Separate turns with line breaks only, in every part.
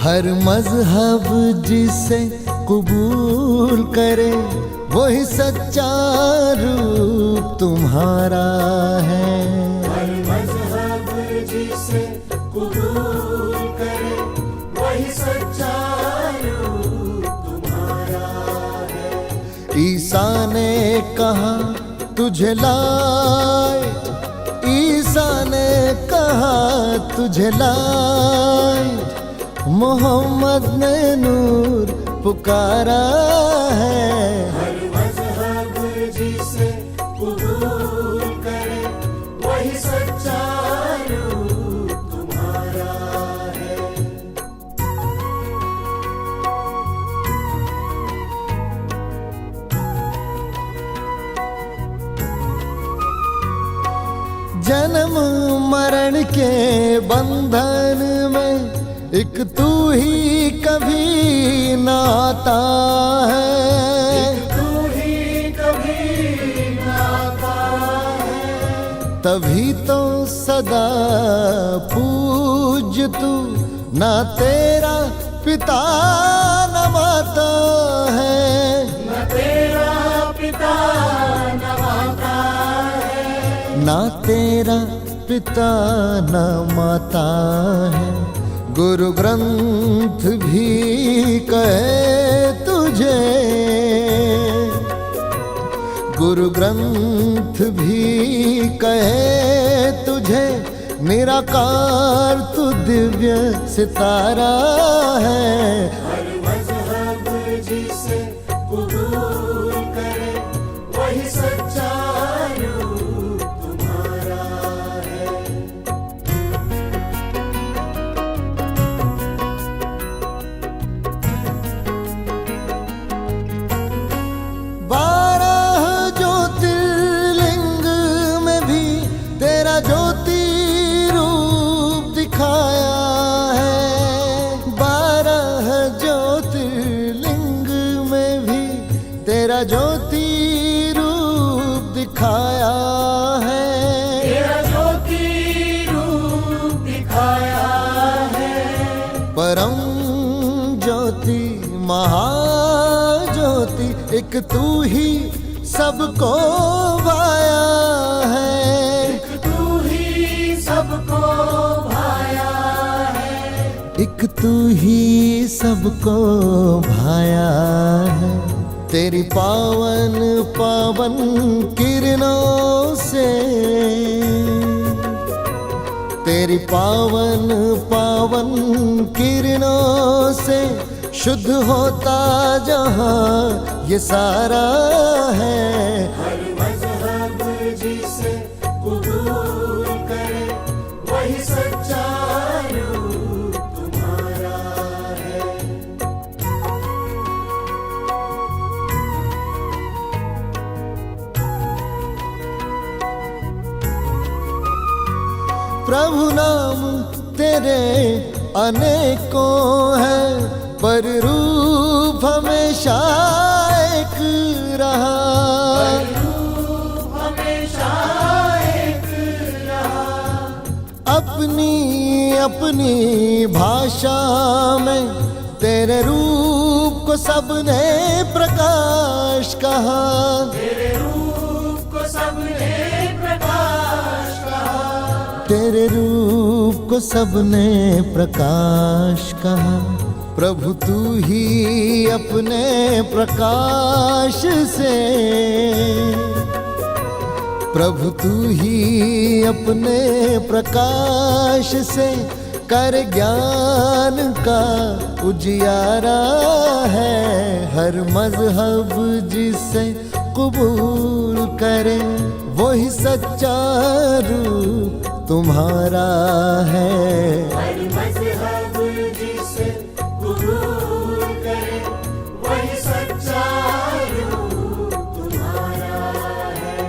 हर मजहब जिसे कबूल करे वही सच्चा रूप तुम्हारा है।
हर मजहब जिसे कबूल करे वही सच्चा रूप तुम्हारा है।
ईसा ने कहा तुझे लाए, ईसा ने कहा तुझे लाए, मोहम्मद ने नूर पुकारा है।
हर मजहब जिसे कबूल करे वही सच्चा रूप तुम्हारा है।
जन्म मरण के बंधन में एक तू ही कभी न आता है।
तू ही कभी न आता है।
तभी तो सदा पूज तू, ना तेरा पिता न माता है।
न तेरा पिता न माता है।
ना तेरा पिता न माता है। गुरु ग्रंथ भी कहे तुझे, गुरु ग्रंथ भी कहे तुझे, निराकार तू दिव्य सितारा है।
हर मजहब जिसे कबूल करे वही सच्चा रूप तुम्हारा है।
बारह ज्योतिर्लिंग में भी तेरा ज्योति रूप दिखाया है। 12 ज्योतिर्लिंग में भी तेरा ज्योति रूप दिखाया है।
तेरा ज्योति रूप दिखाया है।
परम ज्योति महाज्योति एक तू ही सबको भाया है।
तू ही सबको भाया है।
एक तू ही सबको भाया है। तेरी पावन पावन किरणों से, तेरी पावन पावन किरणों से शुद्ध होता जहां ये सारा है।
हर मजहब जिसे कबूल करे वही सच्चा रूप तुम्हारा है।
प्रभु नाम तेरे अनेकों हैं, पर रूप हमेशा एक रहा।
रूप हमेशा एक रहा।
अपनी अपनी भाषा में तेरे रूप को सबने प्रकाश कहा।
तेरे रूप को सबने प्रकाश कहा।
तेरे रूप को सबने प्रकाश कहा। प्रभु तू ही अपने प्रकाश से, प्रभु तू ही अपने प्रकाश से कर ज्ञान का उजियारा है। हर मजहब जिसे कबूल करे वही सच्चा रूप तुम्हारा है।
हर मजहब जिसे कबूल करे वही सच्चा रूप तुम्हारा है।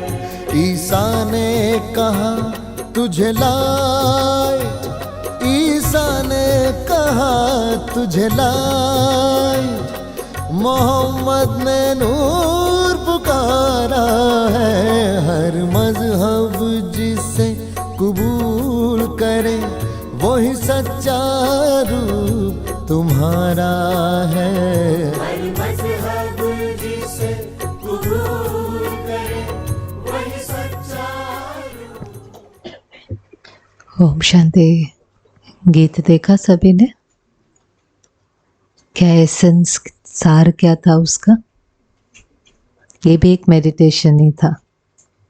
ईसा ने कहा तुझे लाए, ईसा ने कहा तुझे लाए, मोहम्मद ने नूर पुकारा है। हर मजहब जिसे कबूल करे वही सच्चा रूप तुम्हारा है।
हर मजहब जिसे कबूल करे वही सच्चा
ओम शांति। गीत देखा सभी ने? क्या एसेंस, सार क्या था उसका? ये भी एक मेडिटेशन ही था,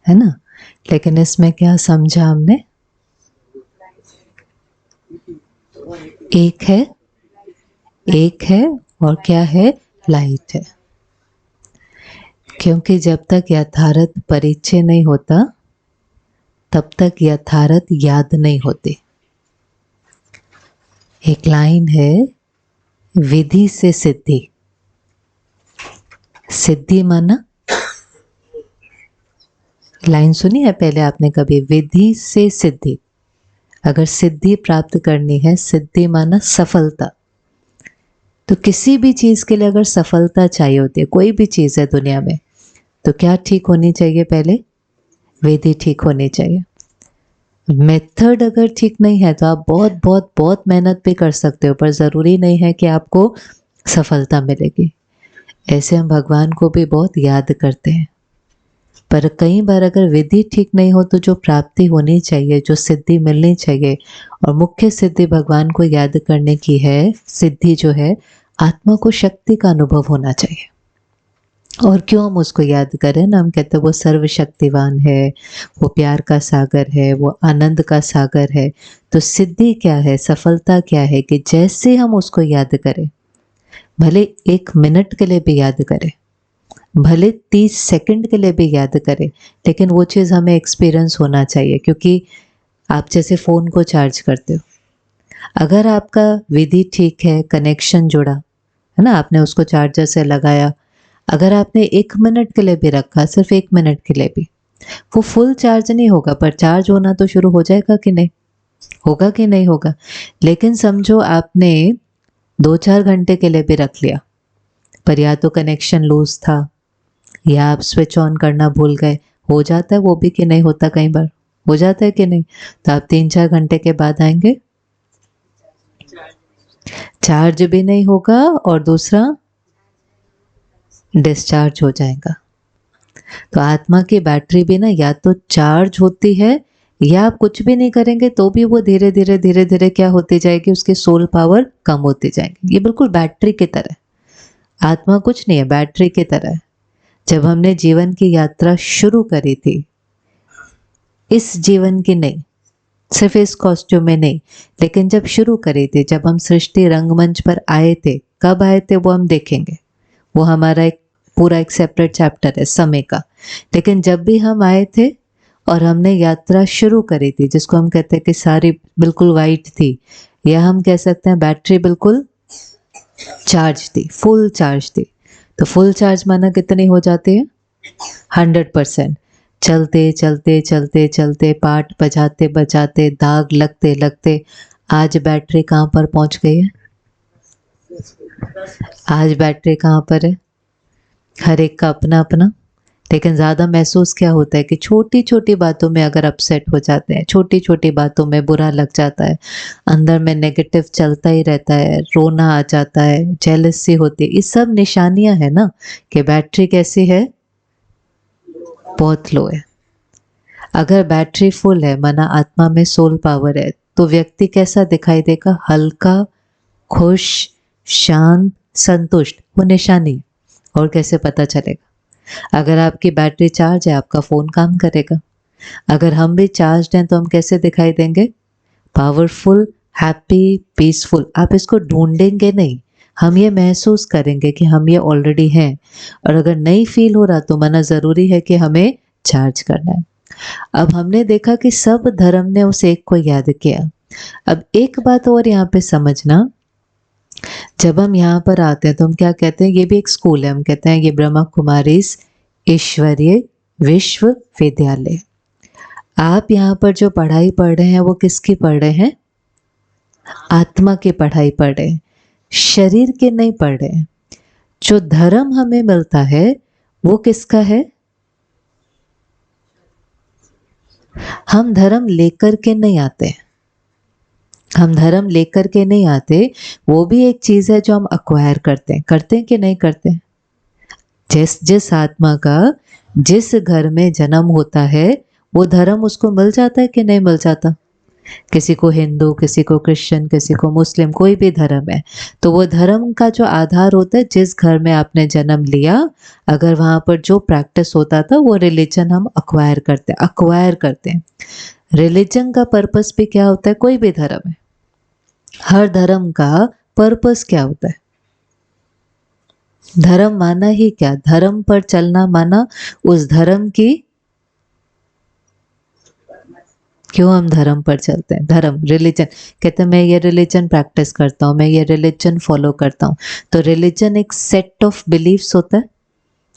है ना? लेकिन इसमें क्या समझा हमने? एक है और क्या है? लाइट है। क्योंकि जब तक यथार्थ परिचय नहीं होता तब तक यथार्थ याद नहीं होती। एक लाइन है, विधि से सिद्धि। सिद्धि माना, लाइन सुनी है पहले आपने कभी? विधि से सिद्धि। अगर सिद्धि प्राप्त करनी है, सिद्धि माना सफलता। तो किसी भी चीज के लिए अगर सफलता चाहिए होती है, कोई भी चीज है दुनिया में, तो क्या ठीक होनी चाहिए? पहले विधि ठीक होनी चाहिए। मेथड अगर ठीक नहीं है तो आप बहुत बहुत बहुत मेहनत भी कर सकते हो, पर ज़रूरी नहीं है कि आपको सफलता मिलेगी। ऐसे हम भगवान को भी बहुत याद करते हैं, पर कई बार अगर विधि ठीक नहीं हो तो जो प्राप्ति होनी चाहिए, जो सिद्धि मिलनी चाहिए, और मुख्य सिद्धि भगवान को याद करने की है, सिद्धि जो है आत्मा को शक्ति का अनुभव होना चाहिए। और क्यों हम उसको याद करें ना? हम कहते हैं वो सर्वशक्तिवान है, वो प्यार का सागर है, वो आनंद का सागर है। तो सिद्धि क्या है, सफलता क्या है? कि जैसे हम उसको याद करें, भले 1 मिनट के लिए भी याद करें, भले 30 सेकंड के लिए भी याद करें, लेकिन वो चीज़ हमें एक्सपीरियंस होना चाहिए। क्योंकि आप जैसे फ़ोन को चार्ज करते हो, अगर आपका विधि ठीक है, कनेक्शन जुड़ा है ना, आपने उसको चार्जर से लगाया, अगर आपने 1 मिनट के लिए भी रखा, सिर्फ 1 मिनट के लिए भी, वो फुल चार्ज नहीं होगा, पर चार्ज होना तो शुरू हो जाएगा कि नहीं? होगा कि नहीं होगा? लेकिन समझो आपने 2-4 घंटे के लिए भी रख लिया, पर या तो कनेक्शन लूज था या आप स्विच ऑन करना भूल गए। हो जाता है वो भी कि नहीं होता? कई बार हो जाता है कि नहीं? तो आप 3-4 घंटे के बाद आएंगे, चार्ज भी नहीं होगा और दूसरा डिस्चार्ज हो जाएगा। तो आत्मा की बैटरी भी ना या तो चार्ज होती है, या आप कुछ भी नहीं करेंगे तो भी वो धीरे धीरे धीरे धीरे क्या होती जाएगी, उसकी सोल पावर कम होती जाएगी। ये बिल्कुल बैटरी की तरह, आत्मा कुछ नहीं है, बैटरी की तरह है। जब हमने जीवन की यात्रा शुरू करी थी, इस जीवन की नहीं, सिर्फ इस कॉस्ट्यूम में नहीं, लेकिन जब शुरू करी थी, जब हम सृष्टि रंगमंच पर आए थे, कब आए थे वो हम देखेंगे, वो हमारा एक पूरा एक सेपरेट चैप्टर है समय का। लेकिन जब भी हम आए थे और हमने यात्रा शुरू करी थी, जिसको हम कहते हैं कि सारी बिल्कुल वाइट थी, या हम कह सकते हैं बैटरी बिल्कुल चार्ज थी, फुल चार्ज थी। तो फुल चार्ज माना कितनी हो जाती है? 100%। चलते चलते चलते चलते, पाठ बजाते बजाते, दाग लगते लगते, आज बैटरी कहाँ पर पहुंच गई है? आज बैटरी कहाँ पर है? हर एक का अपना अपना। लेकिन ज़्यादा महसूस क्या होता है कि छोटी छोटी बातों में अगर अपसेट हो जाते हैं, छोटी छोटी बातों में बुरा लग जाता है, अंदर में नेगेटिव चलता ही रहता है, रोना आ जाता है, जेलसी होती है। ये सब निशानियां है ना कि बैटरी कैसी है? बहुत लो है। अगर बैटरी फुल है, माना आत्मा में सोल पावर है, तो व्यक्ति कैसा दिखाई देगा? हल्का, खुश, शांत, संतुष्ट। वो निशानी। और कैसे पता चलेगा? अगर आपकी बैटरी चार्ज है, आपका फोन काम करेगा। अगर हम भी चार्ज हैं तो हम कैसे दिखाई देंगे? Powerful, happy, peaceful. आप इसको ढूंढेंगे नहीं, हम ये महसूस करेंगे कि हम ये ऑलरेडी हैं। और अगर नहीं फील हो रहा तो माना ज़रूरी है कि हमें चार्ज करना है। अब हमने देखा कि सब धर्म ने उस एक को याद किया। अब एक बात और यहाँ पे समझना, जब हम यहाँ पर आते हैं तो हम क्या कहते हैं? ये भी एक स्कूल है, हम कहते हैं ये ब्रह्मा कुमारीज ईश्वरीय विश्वविद्यालय। आप यहाँ पर जो पढ़ाई पढ़ रहे हैं वो किसकी पढ़ रहे हैं? आत्मा की पढ़ाई पढ़ रहे हैं, शरीर के नहीं पढ़ रहे हैं। जो धर्म हमें मिलता है वो किसका है? हम धर्म लेकर के नहीं आते हैं, हम धर्म लेकर के नहीं आते, वो भी एक चीज है जो हम अक्वायर करते हैं कि नहीं करते हैं? जिस जिस आत्मा का जिस घर में जन्म होता है वो धर्म उसको मिल जाता है कि नहीं मिल जाता? किसी को हिंदू, किसी को क्रिश्चियन, किसी को मुस्लिम, कोई भी धर्म है, तो वो धर्म का जो आधार होता है, जिस घर में आपने जन्म लिया, अगर वहां पर जो प्रैक्टिस होता था वो रिलीजन हम अक्वायर करते हैं। रिलीजन का पर्पस भी क्या होता है? कोई भी धर्म है, हर धर्म का पर्पस क्या होता है? धर्म माना ही क्या? धर्म पर चलना माना उस धर्म की, क्यों हम धर्म पर चलते हैं? धर्म, रिलीजन, कहते हैं मैं ये रिलीजन प्रैक्टिस करता हूँ, मैं ये रिलीजन फॉलो करता हूँ। तो रिलीजन एक सेट ऑफ बिलीफ्स होता है,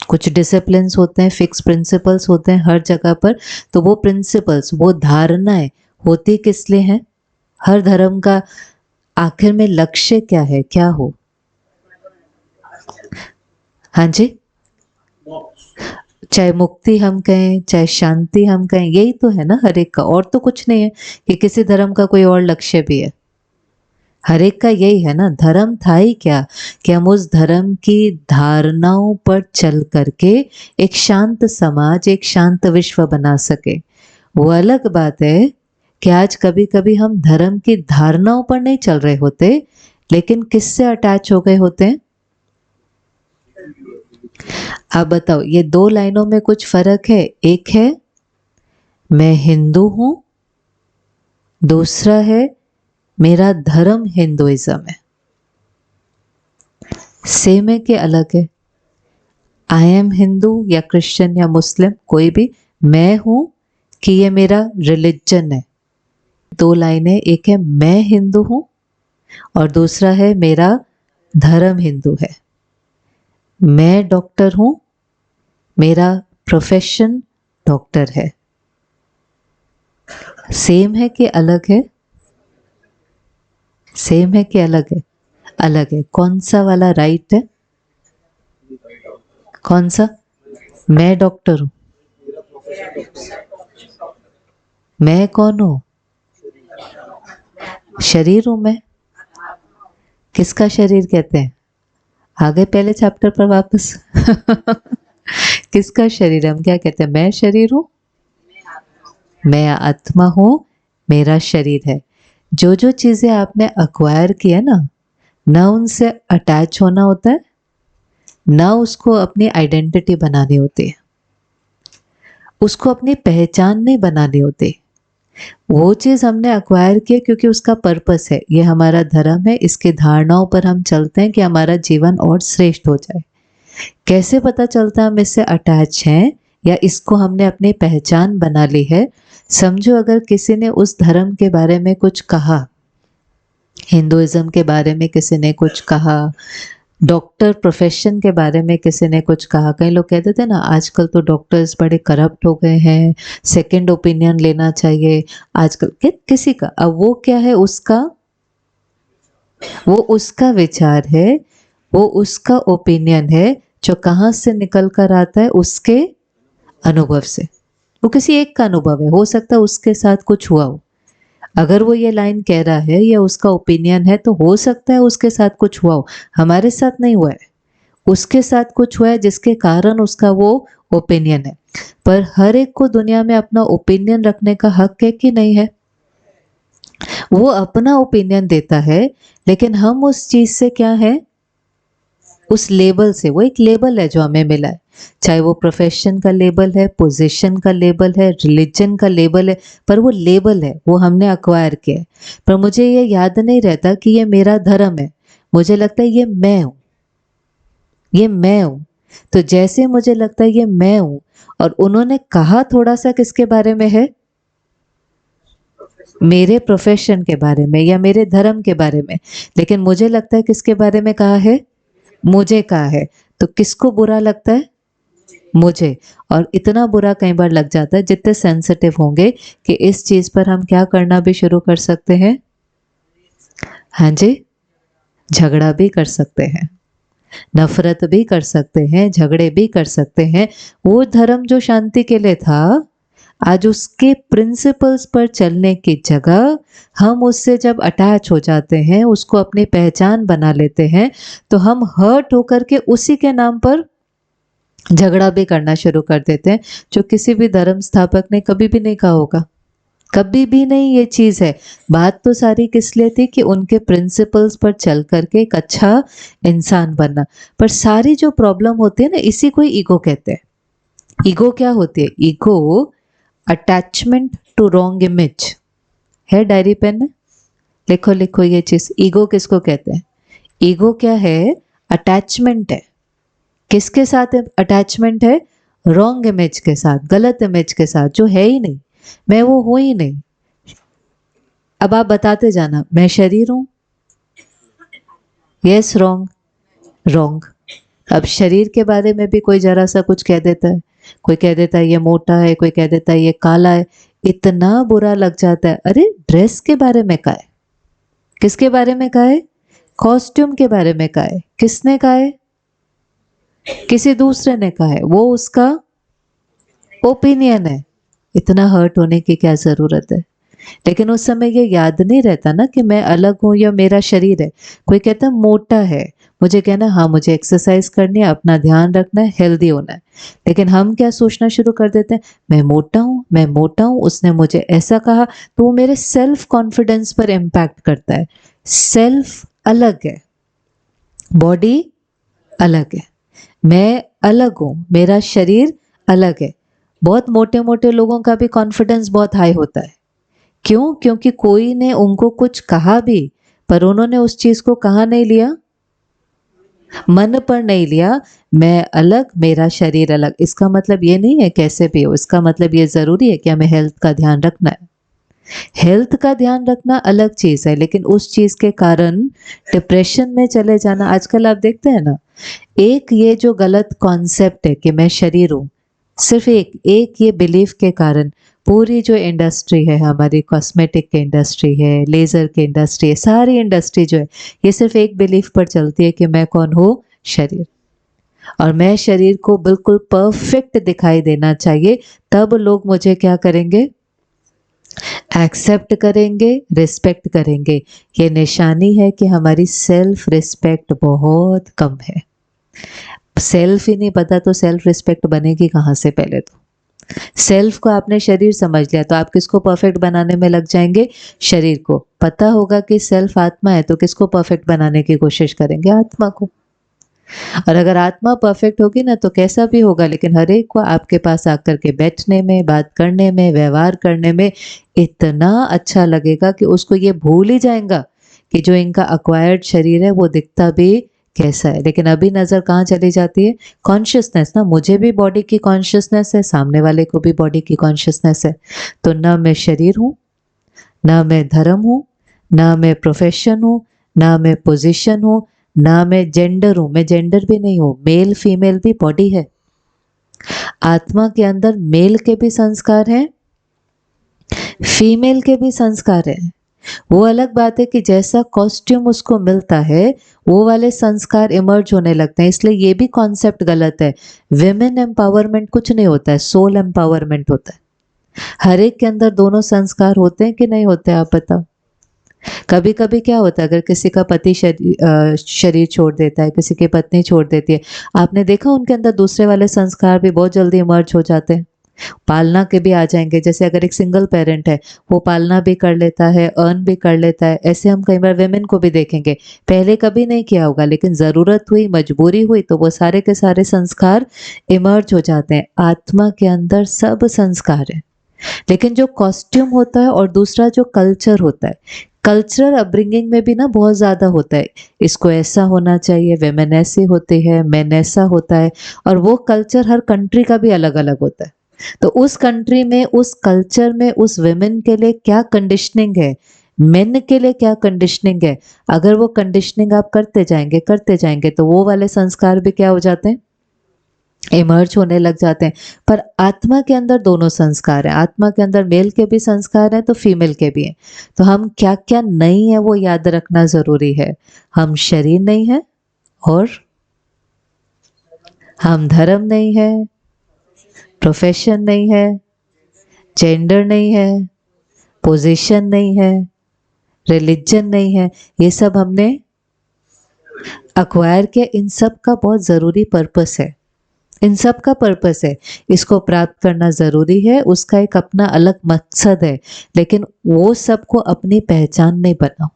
कुछ डिसिप्लिन्स होते हैं, फिक्स प्रिंसिपल्स होते हैं हर जगह पर। तो वो प्रिंसिपल्स, वो धारणाएं होती किस लिए हैं? हर धर्म का आखिर में लक्ष्य क्या है? क्या हो? हाँ जी, चाहे मुक्ति हम कहें, चाहे शांति हम कहें, यही तो है ना हर एक का। और तो कुछ नहीं है कि किसी धर्म का कोई और लक्ष्य भी है। हर एक का यही है ना। धर्म था ही क्या कि हम उस धर्म की धारणाओं पर चल करके एक शांत समाज, एक शांत विश्व बना सके। वो अलग बात है कि आज कभी कभी हम धर्म की धारणाओं पर नहीं चल रहे होते, लेकिन किससे अटैच हो गए होते हैं? आप बताओ, ये दो लाइनों में कुछ फर्क है? एक है मैं हिंदू हूं, दूसरा है मेरा धर्म हिंदुइज्म है। सेम है कि अलग है? आई एम हिंदू या क्रिश्चियन या मुस्लिम, कोई भी, मैं हूं कि ये मेरा रिलीजन है। दो लाइनें, एक है मैं हिंदू हूं और दूसरा है मेरा धर्म हिंदू है। मैं डॉक्टर हूं, मेरा प्रोफेशन डॉक्टर है। सेम है कि अलग है? सेम है कि अलग है? अलग है। कौन सा वाला राइट है? कौन सा? मैं डॉक्टर हूं। मैं कौन हूं? शरीर हूं मैं। किसका शरीर कहते हैं? आगे पहले चैप्टर पर वापस किसका शरीर? हम क्या कहते हैं? मैं शरीर हूं, मैं आत्मा हूं, मेरा शरीर है। जो जो चीजें आपने अक्वायर किया ना उनसे अटैच होना होता है, ना उसको अपनी आइडेंटिटी बनानी होती है, उसको अपनी पहचान नहीं बनानी होती। वो चीज हमने अक्वायर किया क्योंकि उसका पर्पस है, ये हमारा धर्म है, इसके धारणाओं पर हम चलते हैं कि हमारा जीवन और श्रेष्ठ हो जाए। कैसे पता चलता है हम इससे अटैच हैं या इसको हमने अपनी पहचान बना ली है? समझो अगर किसी ने उस धर्म के बारे में कुछ कहा, हिंदुइज्म के बारे में किसी ने कुछ कहा, डॉक्टर प्रोफेशन के बारे में किसी ने कुछ कहा। कई लोग कहते थे ना आजकल तो डॉक्टर्स बड़े करप्ट हो गए हैं, सेकंड ओपिनियन लेना चाहिए आजकल किसी का। अब वो क्या है? वो उसका विचार है, वो उसका ओपिनियन है जो कहाँ से निकल कर आता है? उसके अनुभव से। वो किसी एक का अनुभव है, हो सकता है उसके साथ कुछ हुआ हो। अगर वो ये लाइन कह रहा है या उसका ओपिनियन है तो हो सकता है उसके साथ कुछ हुआ हो, हमारे साथ नहीं हुआ है, उसके साथ कुछ हुआ है जिसके कारण उसका वो ओपिनियन है। पर हर एक को दुनिया में अपना ओपिनियन रखने का हक है कि नहीं है? वो अपना ओपिनियन देता है, लेकिन हम उस चीज से क्या है? उस लेबल से, वो एक लेबल है जो हमें मिला है, चाहे वो प्रोफेशन का लेबल है, पोजीशन का लेबल है, रिलीजन का लेबल है, पर वो लेबल है, वो हमने अक्वायर किया है। पर मुझे ये याद नहीं रहता कि ये मेरा धर्म है, मुझे लगता है ये मैं हूं, ये मैं हूं। तो जैसे मुझे लगता है ये मैं हूं, और उन्होंने कहा थोड़ा सा किसके बारे में है? मेरे प्रोफेशन के बारे में या मेरे धर्म के बारे में, लेकिन मुझे लगता है किसके बारे में कहा है? मुझे कहा है। तो किसको बुरा लगता है? मुझे। और इतना बुरा कई बार लग जाता है, जितने सेंसिटिव होंगे कि इस चीज पर हम क्या करना भी शुरू कर सकते हैं। हाँ जी, झगड़ा भी कर सकते हैं, नफरत भी कर सकते हैं, झगड़े भी कर सकते हैं। वो धर्म जो शांति के लिए था, आज उसके प्रिंसिपल्स पर चलने की जगह हम उससे जब अटैच हो जाते हैं, उसको अपनी पहचान बना लेते हैं, तो हम हर्ट होकर के उसी के नाम पर झगड़ा भी करना शुरू कर देते हैं, जो किसी भी धर्म स्थापक ने कभी भी नहीं कहा होगा, कभी भी नहीं। ये चीज है। बात तो सारी किस लिए थी कि उनके प्रिंसिपल्स पर चल करके एक अच्छा इंसान बनना। पर सारी जो प्रॉब्लम होती है ना, इसी को ईगो कहते हैं। ईगो क्या होती है? Ego attachment to wrong image है। डायरी पेन है, लिखो लिखो ये चीज। ईगो किसको कहते हैं? ईगो क्या है? अटैचमेंट है। किसके साथ अटैचमेंट है? रॉन्ग इमेज के साथ, गलत इमेज के साथ, जो है ही नहीं, मैं वो हूं ही नहीं। अब आप बताते जाना, मैं शरीर हूं, यस, रॉन्ग, रॉन्ग। अब शरीर के बारे में भी कोई जरा सा कुछ कह देता है, कोई कह देता है ये मोटा है, कोई कह देता है ये काला है, इतना बुरा लग जाता है। अरे ड्रेस के बारे में कहा है? किसके बारे में कहा है? कॉस्ट्यूम के बारे में कहा है। किसने कहा है? किसी दूसरे ने कहा है, वो उसका ओपिनियन है। इतना हर्ट होने की क्या जरूरत है? लेकिन उस समय ये याद नहीं रहता ना कि मैं अलग हूं या मेरा शरीर है। कोई कहता है मोटा है, मुझे कहना है हाँ मुझे एक्सरसाइज करनी है, अपना ध्यान रखना है, हेल्दी होना है। लेकिन हम क्या सोचना शुरू कर देते हैं, मैं मोटा हूं, मैं मोटा हूं, उसने मुझे ऐसा कहा, तो वो मेरे सेल्फ कॉन्फिडेंस पर इम्पैक्ट करता है। सेल्फ अलग है, बॉडी अलग है, मैं अलग हूं, मेरा शरीर अलग है। बहुत मोटे मोटे लोगों का भी कॉन्फिडेंस बहुत हाई होता है। क्यों? क्योंकि कोई ने उनको कुछ कहा भी, पर उन्होंने उस चीज को कहाँ नहीं लिया, मन पर नहीं लिया। मैं अलग, मेरा शरीर अलग। इसका मतलब ये नहीं है कैसे भी हो, इसका मतलब ये जरूरी है कि हमें हेल्थ का ध्यान रखना है। हेल्थ का ध्यान रखना अलग चीज है, लेकिन उस चीज के कारण डिप्रेशन में चले जाना, आजकल आप देखते हैं ना, एक ये जो गलत कॉन्सेप्ट है कि मैं शरीर हूं, सिर्फ एक ये बिलीफ के कारण पूरी जो इंडस्ट्री है हमारी, कॉस्मेटिक की इंडस्ट्री है, लेजर की इंडस्ट्री है, सारी इंडस्ट्री जो है, ये सिर्फ एक बिलीफ पर चलती है कि मैं कौन हूँ? शरीर। और मैं शरीर को बिल्कुल परफेक्ट दिखाई देना चाहिए, तब लोग मुझे क्या करेंगे? एक्सेप्ट करेंगे, रिस्पेक्ट करेंगे। ये निशानी है कि हमारी सेल्फ रिस्पेक्ट बहुत कम है। सेल्फ ही नहीं पता तो सेल्फ रिस्पेक्ट बनेगी कहाँ से? पहले तो सेल्फ को आपने शरीर समझ लिया, तो आप किसको परफेक्ट बनाने में लग जाएंगे? शरीर को। पता होगा कि सेल्फ आत्मा है, तो किसको परफेक्ट बनाने की कोशिश करेंगे? आत्मा को। और अगर आत्मा परफेक्ट होगी ना, तो कैसा भी होगा, लेकिन हर एक को आपके पास आकर के बैठने में, बात करने में, व्यवहार करने में इतना अच्छा लगेगा कि उसको ये भूल ही जाएगा कि जो इनका अक्वायर्ड शरीर है वो दिखता भी कैसा है। लेकिन अभी नजर कहाँ चली जाती है? कॉन्शियसनेस ना, मुझे भी बॉडी की कॉन्शियसनेस है, सामने वाले को भी बॉडी की कॉन्शियसनेस है। तो ना मैं शरीर हूँ, ना मैं धर्म हूँ, ना मैं प्रोफेशन हूँ, ना मैं पोजीशन हूँ, ना मैं जेंडर हूँ। मैं जेंडर भी नहीं हूँ, मेल फीमेल भी बॉडी है। आत्मा के अंदर मेल के भी संस्कार हैं, फीमेल के भी संस्कार हैं। वो अलग बात है कि जैसा कॉस्ट्यूम उसको मिलता है वो वाले संस्कार इमर्ज होने लगते हैं। इसलिए ये भी कॉन्सेप्ट गलत है। विमेन एम्पावरमेंट कुछ नहीं होता है, सोल एम्पावरमेंट होता है। हर एक के अंदर दोनों संस्कार होते हैं कि नहीं होते? आप बताओ। कभी कभी क्या होता है, अगर किसी का पति शरीर छोड़ देता है, किसी की पत्नी छोड़ देती है, आपने देखा उनके अंदर दूसरे वाले संस्कार भी बहुत जल्दी इमर्ज हो जाते हैं। पालना के भी आ जाएंगे। जैसे अगर एक सिंगल पेरेंट है, वो पालना भी कर लेता है, अर्न भी कर लेता है। ऐसे हम कई बार वेमेन को भी देखेंगे, पहले कभी नहीं किया होगा, लेकिन जरूरत हुई, मजबूरी हुई, तो वो सारे के सारे संस्कार इमर्ज हो जाते हैं। आत्मा के अंदर सब संस्कार है, लेकिन जो कॉस्ट्यूम होता है और दूसरा जो कल्चर होता है, कल्चरल अपब्रिंगिंग में भी ना बहुत ज्यादा होता है। इसको ऐसा होना चाहिए, वेमेन ऐसी होती है, मैन ऐसा होता है। और वो कल्चर हर कंट्री का भी अलग अलग होता है। तो उस कंट्री में, उस कल्चर में, उस वेमेन के लिए क्या कंडीशनिंग है, मेन के लिए क्या कंडीशनिंग है, अगर वो कंडीशनिंग आप करते जाएंगे तो वो वाले संस्कार भी क्या हो जाते हैं? इमर्ज होने लग जाते हैं। पर आत्मा के अंदर दोनों संस्कार हैं। आत्मा के अंदर मेल के भी संस्कार हैं तो फीमेल के भी हैं। तो हम क्या क्या नहीं है वो याद रखना जरूरी है। हम शरीर नहीं है, और हम धर्म नहीं है, प्रोफेशन नहीं है, जेंडर नहीं है, पोजीशन नहीं है, रिलीजन नहीं है, ये सब हमने अक्वायर किया। इन सब का बहुत ज़रूरी पर्पस है, इन सब का पर्पस है, इसको प्राप्त करना ज़रूरी है, उसका एक अपना अलग मकसद है, लेकिन वो सबको अपनी पहचान नहीं बनाओ।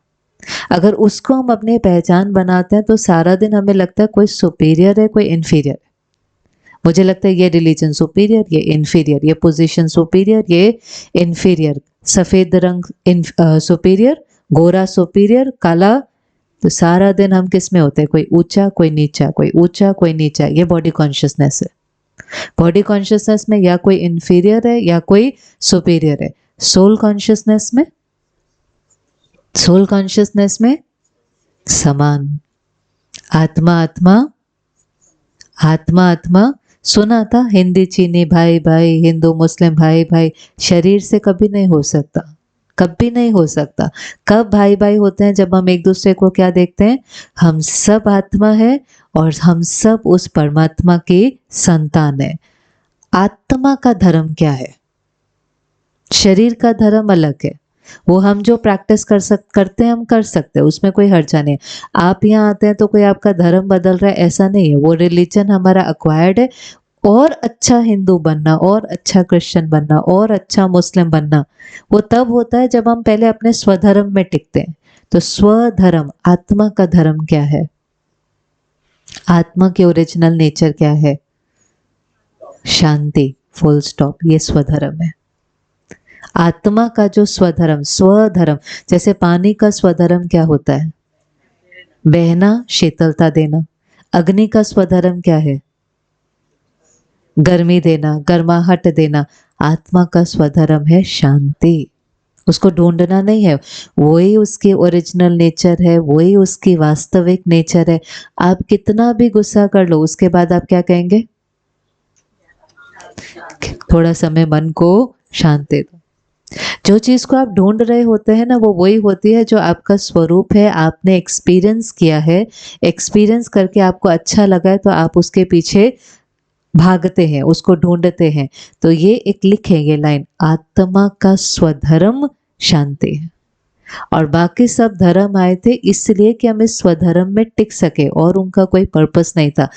अगर उसको हम अपनी पहचान बनाते हैं तो सारा दिन हमें लगता है कोई सुपीरियर है, कोई इन्फीरियर है। मुझे लगता है ये रिलीजन सुपीरियर, ये इन्फीरियर, ये पोजीशन सुपीरियर, ये इन्फीरियर, सफ़ेद रंग सुपीरियर, गोरा सुपीरियर, काला। तो सारा दिन हम किस में होते हैं, कोई ऊंचा कोई नीचा, कोई ऊंचा कोई नीचा। ये बॉडी कॉन्शियसनेस है। बॉडी कॉन्शियसनेस में या कोई इन्फीरियर है या कोई सुपीरियर है। सोल कॉन्शियसनेस में, सोल कॉन्शियसनेस में समान। आत्मा आत्मा, आत्मा आत्मा सुना था, हिंदी चीनी भाई भाई, हिंदू मुस्लिम भाई भाई। शरीर से कभी नहीं हो सकता, कभी नहीं हो सकता। कब भाई भाई होते हैं, जब हम एक दूसरे को क्या देखते हैं, हम सब आत्मा है और हम सब उस परमात्मा की संतान है। आत्मा का धर्म क्या है, शरीर का धर्म अलग है। वो हम जो प्रैक्टिस करते हैं हम कर सकते हैं, उसमें कोई हर्जा नहीं है। आप यहाँ आते हैं तो कोई आपका धर्म बदल रहा है ऐसा नहीं है। वो रिलीजन हमारा अक्वायर्ड है। और अच्छा हिंदू बनना, और अच्छा क्रिश्चियन बनना, और अच्छा मुस्लिम बनना, वो तब होता है जब हम पहले अपने स्वधर्म में टिकते हैं। तो स्वधर्म, आत्मा का धर्म क्या है, आत्मा की ओरिजिनल नेचर क्या है, शांति, फुल स्टॉप। ये स्वधर्म है। आत्मा का जो स्वधर्म, स्वधर्म, जैसे पानी का स्वधर्म क्या होता है, बहना, शीतलता देना। अग्नि का स्वधर्म क्या है, गर्मी देना, गर्माहट देना। आत्मा का स्वधर्म है शांति। उसको ढूंढना नहीं है, वही उसकी ओरिजिनल नेचर है, वही उसकी वास्तविक नेचर है। आप कितना भी गुस्सा कर लो, उसके बाद आप क्या कहेंगे, थोड़ा समय मन को शांति दो। जो चीज को आप ढूंढ रहे होते हैं ना, वो वही होती है जो आपका स्वरूप है। आपने एक्सपीरियंस किया है, एक्सपीरियंस करके आपको अच्छा लगा है तो आप उसके पीछे भागते हैं, उसको ढूंढते हैं। तो ये एक लिखे ये लाइन, आत्मा का स्वधर्म शांति है। और बाकी सब धर्म आए थे इसलिए कि हम इस स्वधर्म में टिक सके, और उनका कोई पर्पस नहीं था।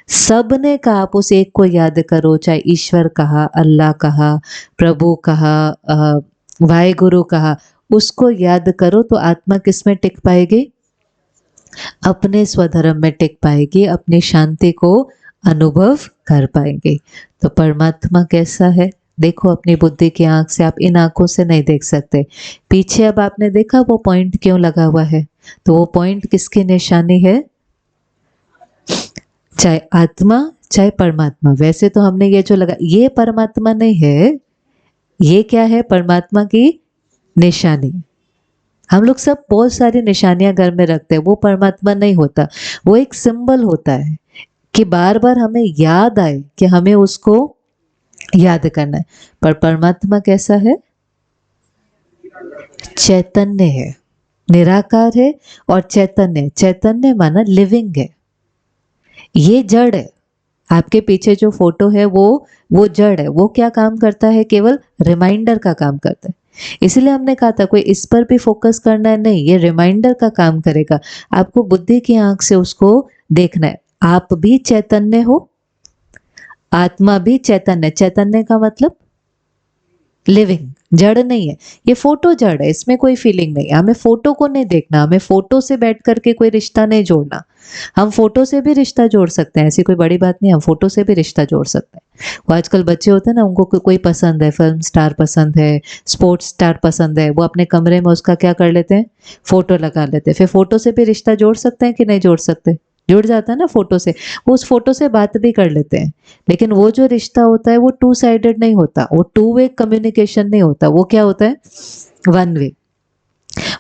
सब ने कहा आप उस एक को याद करो, चाहे ईश्वर कहा, अल्लाह कहा, प्रभु कहा, वाहेगुरु कहा, उसको याद करो तो आत्मा किस में टिक पाएगी, अपने स्वधर्म में टिक पाएगी, अपनी शांति को अनुभव कर पाएंगे। तो परमात्मा कैसा है, देखो अपनी बुद्धि की आंख से। आप इन आंखों से नहीं देख सकते। पीछे अब आपने देखा वो पॉइंट क्यों लगा हुआ है, तो वो पॉइंट किसकी निशानी है, चाहे आत्मा चाहे परमात्मा। वैसे तो हमने ये जो लगा, ये परमात्मा नहीं है, ये क्या है, परमात्मा की निशानी। हम लोग सब बहुत सारी निशानियां घर में रखते हैं, वो परमात्मा नहीं होता। वो एक सिंबल होता है कि बार बार हमें याद आए कि हमें उसको याद करना है। पर परमात्मा कैसा है, चैतन्य है, निराकार है और चैतन्य। चैतन्य माना लिविंग है। ये जड़ है। आपके पीछे जो फोटो है वो जड़ है। वो क्या काम करता है, केवल रिमाइंडर का काम करता है। इसलिए हमने कहा था कोई इस पर भी फोकस करना है नहीं, ये रिमाइंडर का काम करेगा। आपको बुद्धि की आंख से उसको देखना है। आप भी चैतन्य हो, आत्मा भी चैतन्य। चैतन्य का मतलब लिविंग, जड़ नहीं है। ये फोटो जड़ है, इसमें कोई फीलिंग नहीं है। हमें फोटो को नहीं देखना, हमें फोटो से बैठ करके कोई रिश्ता नहीं जोड़ना। हम फोटो से भी रिश्ता जोड़ सकते हैं, ऐसी कोई बड़ी बात नहीं, हम फोटो से भी रिश्ता जोड़ सकते हैं। वो आजकल बच्चे होते हैं ना, उनको कोई पसंद है, फिल्म स्टार पसंद है, स्पोर्ट्स स्टार पसंद है, वो अपने कमरे में उसका क्या कर लेते हैं, फोटो लगा लेते हैं। फिर फोटो से भी रिश्ता जोड़ सकते हैं कि नहीं जोड़ सकते, जुड़ जाता है ना फोटो से। वो उस फोटो से बात भी कर लेते हैं, लेकिन वो जो रिश्ता होता है वो 2 साइडेड नहीं होता, वो 2 वे कम्युनिकेशन नहीं होता। वो क्या होता है, 1 वे।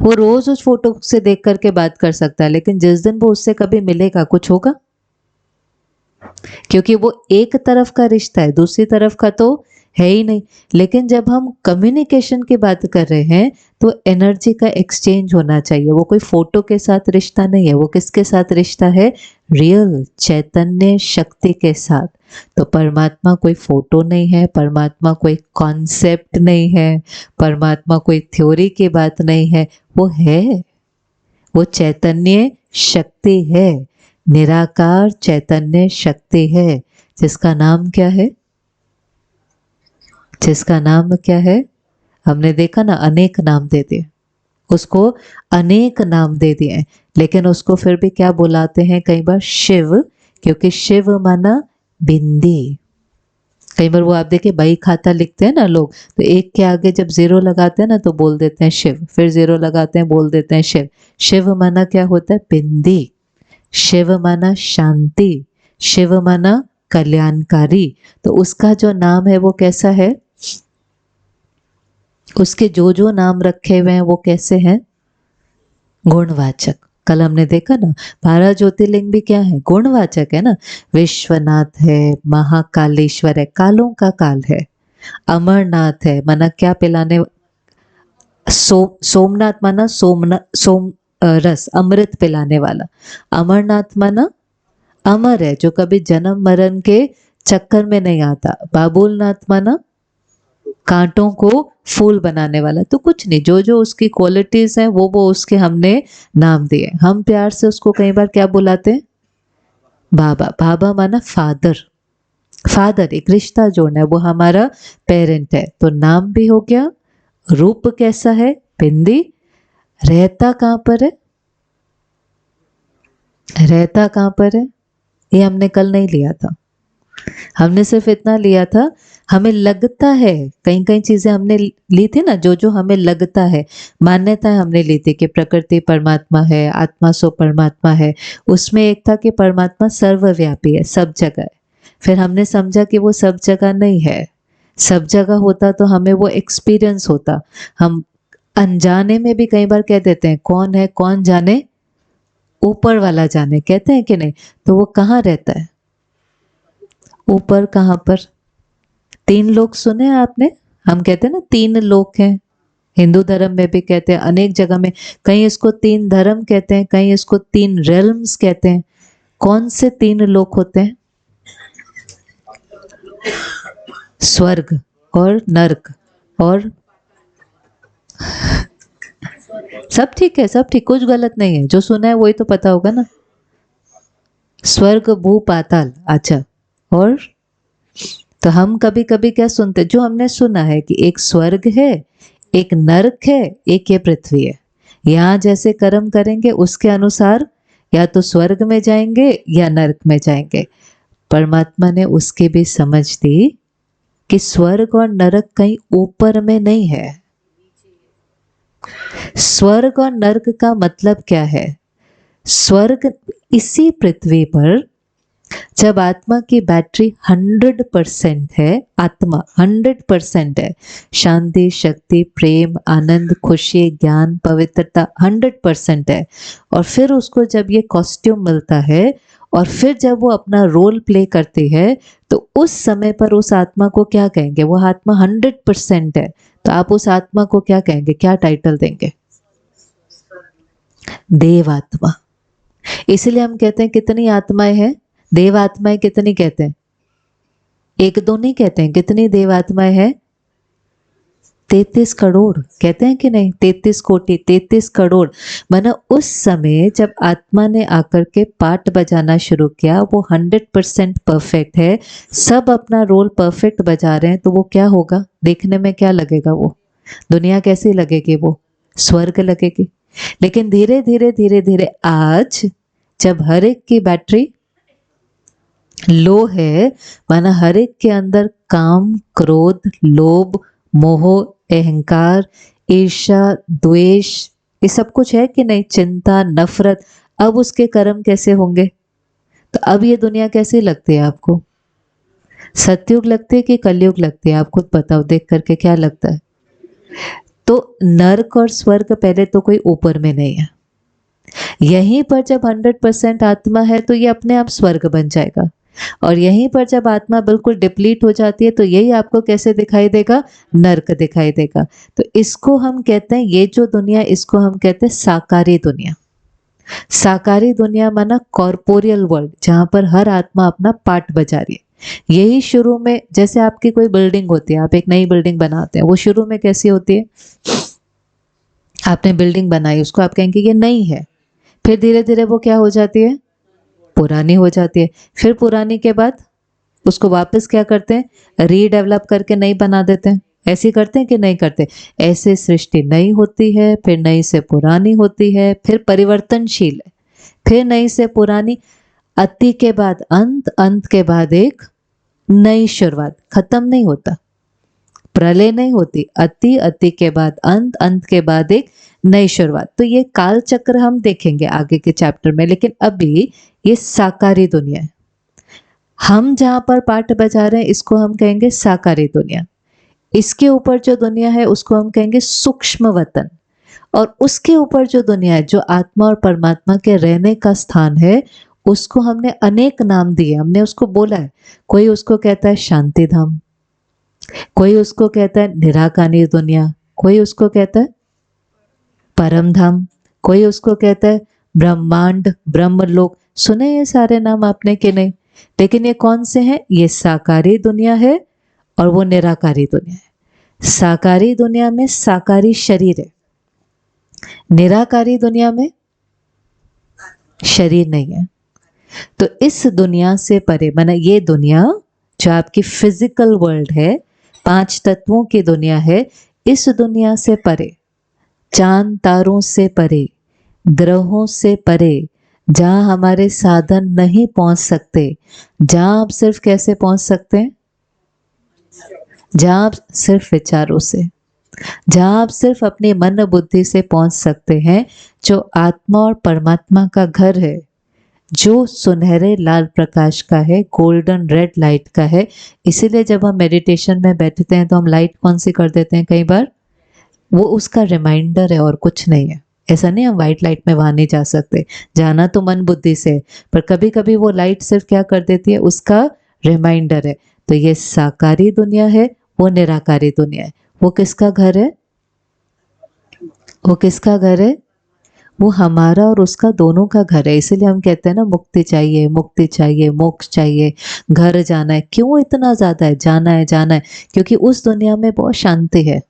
वो रोज उस फोटो से देख करके बात कर सकता है, लेकिन जिस दिन वो उससे कभी मिलेगा कुछ होगा, क्योंकि वो एक तरफ का रिश्ता है, दूसरी तरफ का तो है ही नहीं। लेकिन जब हम कम्युनिकेशन की बात कर रहे हैं तो एनर्जी का एक्सचेंज होना चाहिए। वो कोई फोटो के साथ रिश्ता नहीं है, वो किसके साथ रिश्ता है, रियल चैतन्य शक्ति के साथ। तो परमात्मा कोई फोटो नहीं है, परमात्मा कोई कॉन्सेप्ट नहीं है, परमात्मा कोई थ्योरी की बात नहीं है, वो है, वो चैतन्य शक्ति है, निराकार चैतन्य शक्ति है, जिसका नाम क्या है? जिसका नाम क्या है? हमने देखा ना, अनेक नाम दे दिए उसको, अनेक नाम दे दिए, लेकिन उसको फिर भी क्या बुलाते हैं कई बार? शिव, क्योंकि शिव माना बिंदी। कई बार वो आप देखिए बही खाता लिखते हैं ना लोग, तो एक के आगे जब जीरो लगाते हैं ना तो बोल देते हैं शिव, फिर जीरो लगाते हैं बोल देते हैं शिव। शिव माना क्या होता है? बिंदी। शिव माना शांति, शिव माना कल्याणकारी। तो उसका जो नाम है वो कैसा है? उसके जो नाम रखे हुए हैं वो कैसे हैं? गुणवाचक। कल हमने देखा ना, 12 ज्योतिर्लिंग भी क्या है? गुणवाचक है ना। विश्वनाथ है, महाकालेश्वर है, कालों का काल है। अमरनाथ है, माना क्या पिलाने? सोमनाथ माना सोम रस, अमृत पिलाने वाला। अमरनाथ माना अमर है, जो कभी जन्म मरण के चक्कर में नहीं आता। बाबुलनाथ माना कांटों को फूल बनाने वाला। तो कुछ नहीं, जो उसकी क्वालिटीज हैं वो उसके हमने नाम दिए। हम प्यार से उसको कई बार क्या बुलाते हैं? बाबा। बाबा माना फादर, फादर एक रिश्ता जोड़ना है, वो हमारा पेरेंट है। तो नाम भी हो गया, रूप कैसा है? बिंदी। रहता कहाँ पर है? रहता कहाँ पर है? ये हमने कल नहीं लिया था, हमने सिर्फ इतना लिया था, हमें लगता है, कई कई चीजें हमने ली थी ना, जो हमें लगता है, मान्यताएं हमने ली थी कि प्रकृति परमात्मा है, आत्मा सो परमात्मा है। उसमें एक था कि परमात्मा सर्वव्यापी है, सब जगह है। फिर हमने समझा कि वो सब जगह नहीं है, सब जगह होता तो हमें वो एक्सपीरियंस होता। हम अनजाने में भी कई बार कह देते हैं कौन है कौन जाने, ऊपर वाला जाने, कहते हैं कि नहीं? तो वो कहाँ रहता है? ऊपर। कहाँ पर? 3 लोक सुने आपने? हम कहते हैं ना 3 लोक हैं, हिंदू धर्म में भी कहते हैं, अनेक जगह में। कहीं इसको 3 धर्म कहते हैं, कहीं इसको 3 रेल्म्स कहते हैं। कौन से 3 लोक होते हैं? स्वर्ग और नरक और सब ठीक है, सब ठीक, कुछ गलत नहीं है। जो सुना है वही तो पता होगा ना। स्वर्ग, भू, पाताल। अच्छा, और तो हम कभी कभी क्या सुनते, जो हमने सुना है कि एक स्वर्ग है, एक नरक है, एक ये पृथ्वी है। यहाँ जैसे कर्म करेंगे उसके अनुसार या तो स्वर्ग में जाएंगे या नरक में जाएंगे। परमात्मा ने उसकी भी समझ दी कि स्वर्ग और नरक कहीं ऊपर में नहीं है। स्वर्ग और नरक का मतलब क्या है? स्वर्ग इसी पृथ्वी पर जब आत्मा की बैटरी 100% है, आत्मा 100% है, शांति, शक्ति, प्रेम, आनंद, खुशी, ज्ञान, पवित्रता 100% है, और फिर उसको जब ये कॉस्ट्यूम मिलता है और फिर जब वो अपना रोल प्ले करती है, तो उस समय पर उस आत्मा को क्या कहेंगे? वो आत्मा 100% है, तो आप उस आत्मा को क्या कहेंगे? क्या टाइटल देंगे? देवात्मा। इसलिए हम कहते हैं कितनी आत्माएं हैं? देव आत्माएं कितनी कहते हैं? 1-2 नहीं कहते हैं। कितनी देव आत्माएं हैं? 33 करोड़ कहते हैं कि नहीं? 33 कोटि, 33 करोड़। माना उस समय जब आत्मा ने आकर के पाठ बजाना शुरू किया, वो 100% परफेक्ट है, सब अपना रोल परफेक्ट बजा रहे हैं, तो वो क्या होगा? देखने में क्या लगेगा? वो दुनिया कैसी लगेगी? वो स्वर्ग लगेगी। लेकिन धीरे धीरे धीरे धीरे आज जब हर एक की बैटरी लो है, माना हर एक के अंदर काम, क्रोध, लोभ, मोह, अहंकार, ईर्ष्या, द्वेष, ये सब कुछ है कि नहीं? चिंता, नफरत। अब उसके कर्म कैसे होंगे? तो अब ये दुनिया कैसी लगती है आपको? सतयुग लगती है कि कलयुग लगती है? आप खुद बताओ, देख करके क्या लगता है? तो नरक और स्वर्ग पहले तो कोई ऊपर में नहीं है। यहीं पर जब 100% आत्मा है तो ये अपने आप स्वर्ग बन जाएगा, और यहीं पर जब आत्मा बिल्कुल डिप्लीट हो जाती है तो यही आपको कैसे दिखाई देगा? नरक दिखाई देगा। तो इसको हम कहते हैं, ये जो दुनिया, इसको हम कहते हैं साकारी दुनिया। साकारी दुनिया माना कॉर्पोरियल वर्ल्ड, जहां पर हर आत्मा अपना पार्ट बजा रही है। यही शुरू में, जैसे आपकी कोई बिल्डिंग होती है, आप एक नई बिल्डिंग बनाते हैं, वो शुरू में कैसी होती है? आपने बिल्डिंग बनाई, उसको आप कहेंगे ये नई है, फिर धीरे धीरे वो क्या हो जाती है? पुरानी हो जाती है। फिर पुरानी के बाद उसको वापस क्या करते हैं? रीडेवलप करके नई बना देते हैं। ऐसे ही करते हैं कि नहीं करते? ऐसे सृष्टि नई होती है, फिर नई से पुरानी होती है, फिर परिवर्तनशील है, फिर नई से पुरानी, अति के बाद अंत, अंत के बाद एक नई शुरुआत। खत्म नहीं होता, प्रलय नहीं होती, अति, अति के बाद अंत, अंत के बाद एक नई शुरुआत। तो ये काल चक्र हम देखेंगे आगे के चैप्टर में, लेकिन अभी ये साकारी दुनिया है। हम जहां पर पाठ बजा रहे हैं इसको हम कहेंगे साकारी दुनिया। इसके ऊपर जो दुनिया है उसको हम कहेंगे सूक्ष्म वतन, और उसके ऊपर जो दुनिया है, जो आत्मा और परमात्मा के रहने का स्थान है, उसको हमने अनेक नाम दिए, हमने उसको बोला है। कोई उसको कहता है शांति धाम, कोई उसको कहता है निराकानी दुनिया, कोई उसको कहता है परम धाम, कोई उसको कहता है ब्रह्मांड, ब्रह्मलोक। सुने ये सारे नाम आपने कि नहीं? लेकिन ये कौन से हैं? ये साकारी दुनिया है और वो निराकारी दुनिया है। साकारी दुनिया में साकारी शरीर है, निराकारी दुनिया में शरीर नहीं है। तो इस दुनिया से परे, माना ये दुनिया जो आपकी फिजिकल वर्ल्ड है, 5 तत्वों की दुनिया है, इस दुनिया से परे, चांद तारों से परे, ग्रहों से परे, जहां हमारे साधन नहीं पहुंच सकते, जहां आप सिर्फ कैसे पहुंच सकते हैं? जहां आप सिर्फ विचारों से, जहां आप सिर्फ अपनी मन बुद्धि से पहुंच सकते हैं, जो आत्मा और परमात्मा का घर है, जो सुनहरे लाल प्रकाश का है, गोल्डन रेड लाइट का है। इसीलिए जब हम मेडिटेशन में बैठते हैं तो हम लाइट कौन सी कर देते हैं? कई बार वो उसका रिमाइंडर है और कुछ नहीं है। ऐसा नहीं हम वाइट लाइट में वहां नहीं जा सकते, जाना तो मन बुद्धि से, पर कभी कभी वो लाइट सिर्फ क्या कर देती है? उसका रिमाइंडर है। तो ये साकारी दुनिया है, वो निराकारी दुनिया है। वो किसका घर है? वो किसका घर है? वो हमारा और उसका दोनों का घर है। इसीलिए हम कहते हैं ना, मुक्ति चाहिए, मुक्ति चाहिए, मोक्ष चाहिए, घर जाना है। क्यों इतना ज्यादा है? जाना है, जाना है, क्योंकि उस दुनिया में बहुत शांति है।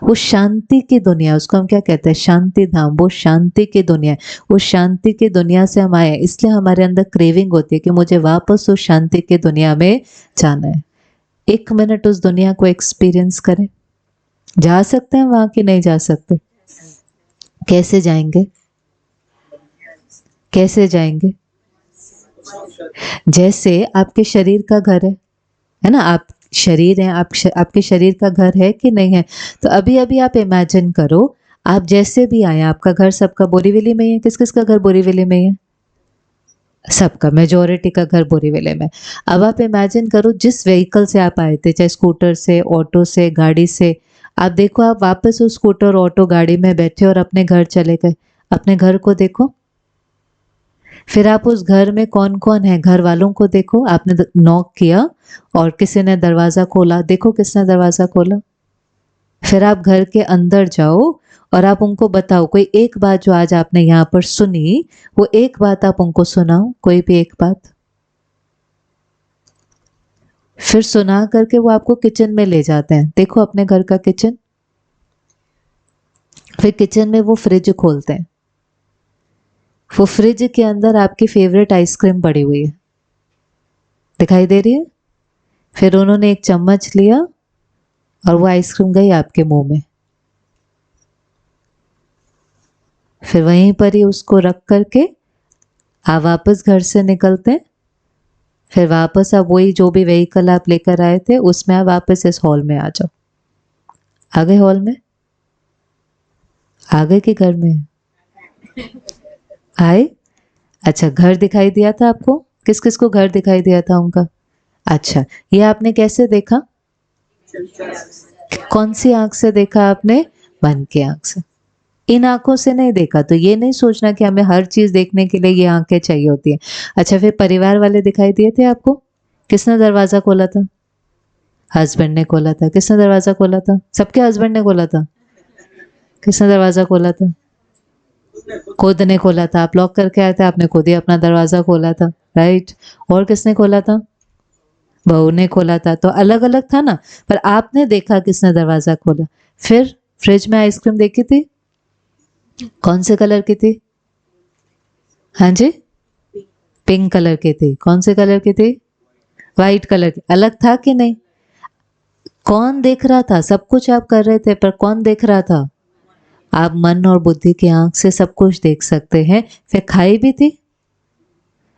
वो शांति की दुनिया, उसको हम क्या कहते हैं? शांति धाम। वो शांति की दुनिया है। उस शांति की दुनिया से हम आए हैं, इसलिए हमारे अंदर क्रेविंग होती है कि मुझे वापस उस शांति की दुनिया में जाना है। 1 मिनट उस दुनिया को एक्सपीरियंस करें। जा सकते हैं वहां की? नहीं जा सकते। कैसे जाएंगे? कैसे जाएंगे? जैसे आपके शरीर का घर है ना? आप शरीर हैं, आपके शरीर का घर है कि नहीं है? तो अभी अभी आप इमेजिन करो, आप जैसे भी आए, आपका घर सबका बोरीवली में ही है। किस किस का घर बोरीवली में ही है? सबका, मेजोरिटी का घर बोरीवली में। अब आप इमेजिन करो, जिस व्हीकल से आप आए थे, चाहे स्कूटर से, ऑटो से, गाड़ी से, आप देखो आप वापस उस स्कूटर, ऑटो, गाड़ी में बैठे और अपने घर चले गए। अपने घर को देखो। फिर आप उस घर में कौन कौन है, घर वालों को देखो। आपने नॉक किया और किसी ने दरवाजा खोला, देखो किसने दरवाजा खोला। फिर आप घर के अंदर जाओ और आप उनको बताओ कोई एक बात जो आज आपने यहाँ पर सुनी, वो एक बात आप उनको सुनाओ, कोई भी एक बात। फिर सुना करके वो आपको किचन में ले जाते हैं, देखो अपने घर का किचन। फिर किचन में वो फ्रिज खोलते हैं, वो फ्रिज के अंदर आपकी फेवरेट आइसक्रीम पड़ी हुई है, दिखाई दे रही है। फिर उन्होंने एक चम्मच लिया और वो आइसक्रीम गई आपके मुंह में। फिर वहीं पर ही उसको रख करके आप वापस घर से निकलते हैं। फिर वापस आप वही जो भी व्हीकल आप लेकर आए थे उसमें आप वापस इस हॉल में आ जाओ। आ गए हॉल में? आ गए कि घर में आए? अच्छा, घर दिखाई दिया था आपको? किस किस को घर दिखाई दिया था उनका? अच्छा, ये आपने कैसे देखा? कौन सी आंख से देखा आपने? मन की आंख से। इन आंखों से नहीं देखा। तो ये नहीं सोचना कि हमें हर चीज देखने के लिए ये आंखें चाहिए होती है। अच्छा, फिर परिवार वाले दिखाई दिए थे आपको? किसने दरवाजा खोला था? हस्बैंड ने खोला था। किसने दरवाजा खोला था? सबके हस्बैंड ने खोला था। किसने दरवाजा खोला था? खुद ने खोला था। आप लॉक करके आए थे, आपने खुद ही अपना दरवाजा खोला था, राइट। और किसने खोला था? बहू ने खोला था तो अलग अलग था ना, पर आपने देखा किसने दरवाजा खोला। फिर फ्रिज में आइसक्रीम देखी थी, कौन से कलर की थी? हाँ जी, पिंक कलर की थी। कौन से कलर की थी? वाइट कलर की। अलग था कि नहीं? कौन देख रहा था? सब कुछ आप कर रहे थे, पर कौन देख रहा था? आप मन और बुद्धि की आंख से सब कुछ देख सकते हैं। फिर खाई भी थी,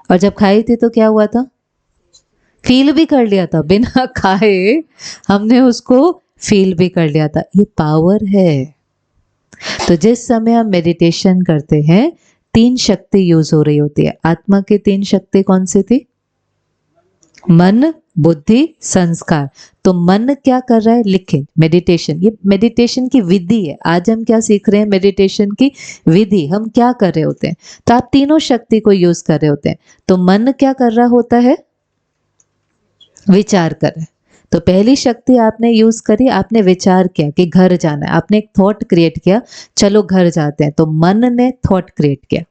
और जब खाई थी तो क्या हुआ था? फील भी कर लिया था, बिना खाए हमने उसको फील भी कर लिया था। ये पावर है। तो जिस समय हम मेडिटेशन करते हैं, 3 शक्ति यूज हो रही होती है। आत्मा की 3 शक्ति कौन सी थी? मन, बुद्धि, संस्कार। तो मन क्या कर रहा है? लिखे मेडिटेशन। ये मेडिटेशन की विधि है। आज हम क्या सीख रहे हैं? मेडिटेशन की विधि। हम क्या कर रहे होते हैं? तो आप तीनों शक्ति को यूज कर रहे होते हैं। तो मन क्या कर रहा होता है? विचार कर रहे हैं। तो पहली शक्ति आपने यूज करी, आपने विचार किया कि घर जाना है। आपने एक थॉट क्रिएट किया, चलो घर जाते हैं। तो मन ने थॉट क्रिएट किया।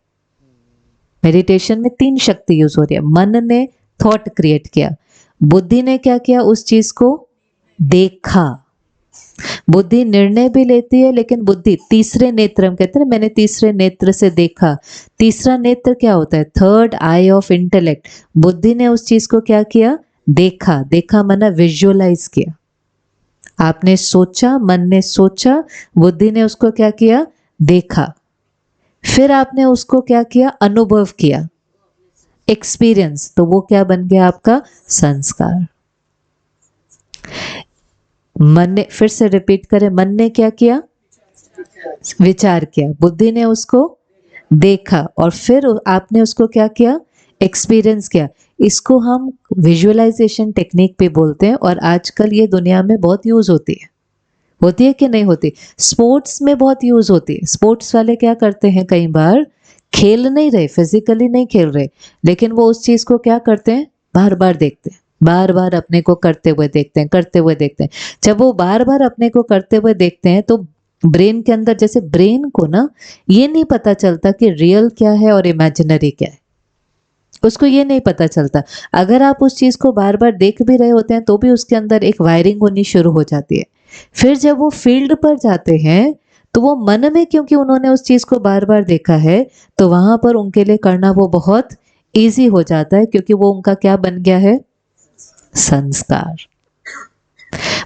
मेडिटेशन में 3 शक्ति यूज हो रही है। मन ने थॉट क्रिएट किया, बुद्धि ने क्या किया? उस चीज को देखा। बुद्धि निर्णय भी लेती है, लेकिन बुद्धि तीसरे नेत्र, हम कहते हैं ना, मैंने तीसरे नेत्र से देखा। तीसरा नेत्र क्या होता है? Third I of intellect. बुद्धि ने उस चीज को क्या किया? देखा। देखा माना विजुअलाइज किया। आपने सोचा, मन ने सोचा, बुद्धि ने उसको क्या किया? देखा। फिर आपने उसको क्या किया? अनुभव किया, एक्सपीरियंस। तो वो क्या बन गया? आपका संस्कार। मन ने, फिर से रिपीट करें, मन ने क्या किया? विचार किया। बुद्धि ने उसको देखा, और फिर आपने उसको क्या किया? एक्सपीरियंस किया। इसको हम विजुअलाइजेशन टेक्निक भी बोलते हैं, और आजकल ये दुनिया में बहुत यूज होती है कि नहीं होती? स्पोर्ट्स में बहुत यूज होती है। स्पोर्ट्स वाले क्या करते हैं? कई बार खेल नहीं रहे, फिजिकली नहीं खेल रहे, लेकिन वो उस चीज को क्या करते हैं? बार बार देखते हैं, बार बार अपने को करते हुए देखते हैं, करते हुए देखते हैं। जब वो बार बार अपने को करते हुए देखते हैं, तो ब्रेन के अंदर, जैसे ब्रेन को ना ये नहीं पता चलता कि रियल क्या है और इमेजिनरी क्या है, उसको ये नहीं पता चलता। अगर आप उस चीज को बार बार देख भी रहे होते हैं, तो भी उसके अंदर एक वायरिंग होनी शुरू हो जाती है। फिर जब वो फील्ड पर जाते हैं, तो वो मन में, क्योंकि उन्होंने उस चीज को बार बार देखा है, तो वहां पर उनके लिए करना वो बहुत इजी हो जाता है, क्योंकि वो उनका क्या बन गया है? संस्कार।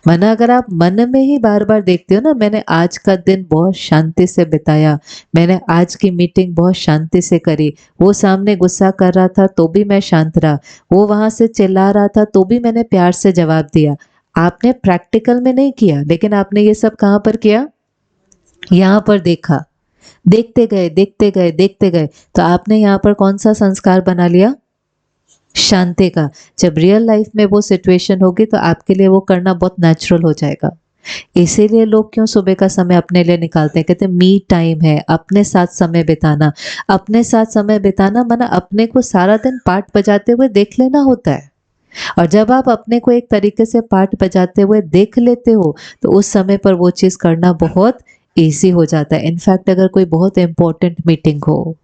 माना अगर आप मन में ही बार बार देखते हो ना, मैंने आज का दिन बहुत शांति से बिताया, मैंने आज की मीटिंग बहुत शांति से करी, वो सामने गुस्सा कर रहा था तो भी मैं शांत रहा, वो वहां से चिल्ला रहा था तो भी मैंने प्यार से जवाब दिया। आपने प्रैक्टिकल में नहीं किया, लेकिन आपने ये सब कहाँ पर किया? यहाँ पर देखा। देखते गए, देखते गए, देखते गए, तो आपने यहाँ पर कौन सा संस्कार बना लिया? शांति का। जब रियल लाइफ में वो सिचुएशन होगी, तो आपके लिए वो करना बहुत नेचुरल हो जाएगा। इसीलिए लोग क्यों सुबह का समय अपने लिए निकालते हैं? कहते हैं मी टाइम है, अपने साथ समय बिताना। अपने साथ समय बिताना माना अपने को सारा दिन पाठ बजाते हुए देख लेना होता है। और जब आप अपने को एक तरीके से पाठ बजाते हुए देख लेते हो, तो उस समय पर वो चीज करना बहुत ईजी हो जाता है। इनफैक्ट अगर कोई बहुत इंपॉर्टेंट मीटिंग हो,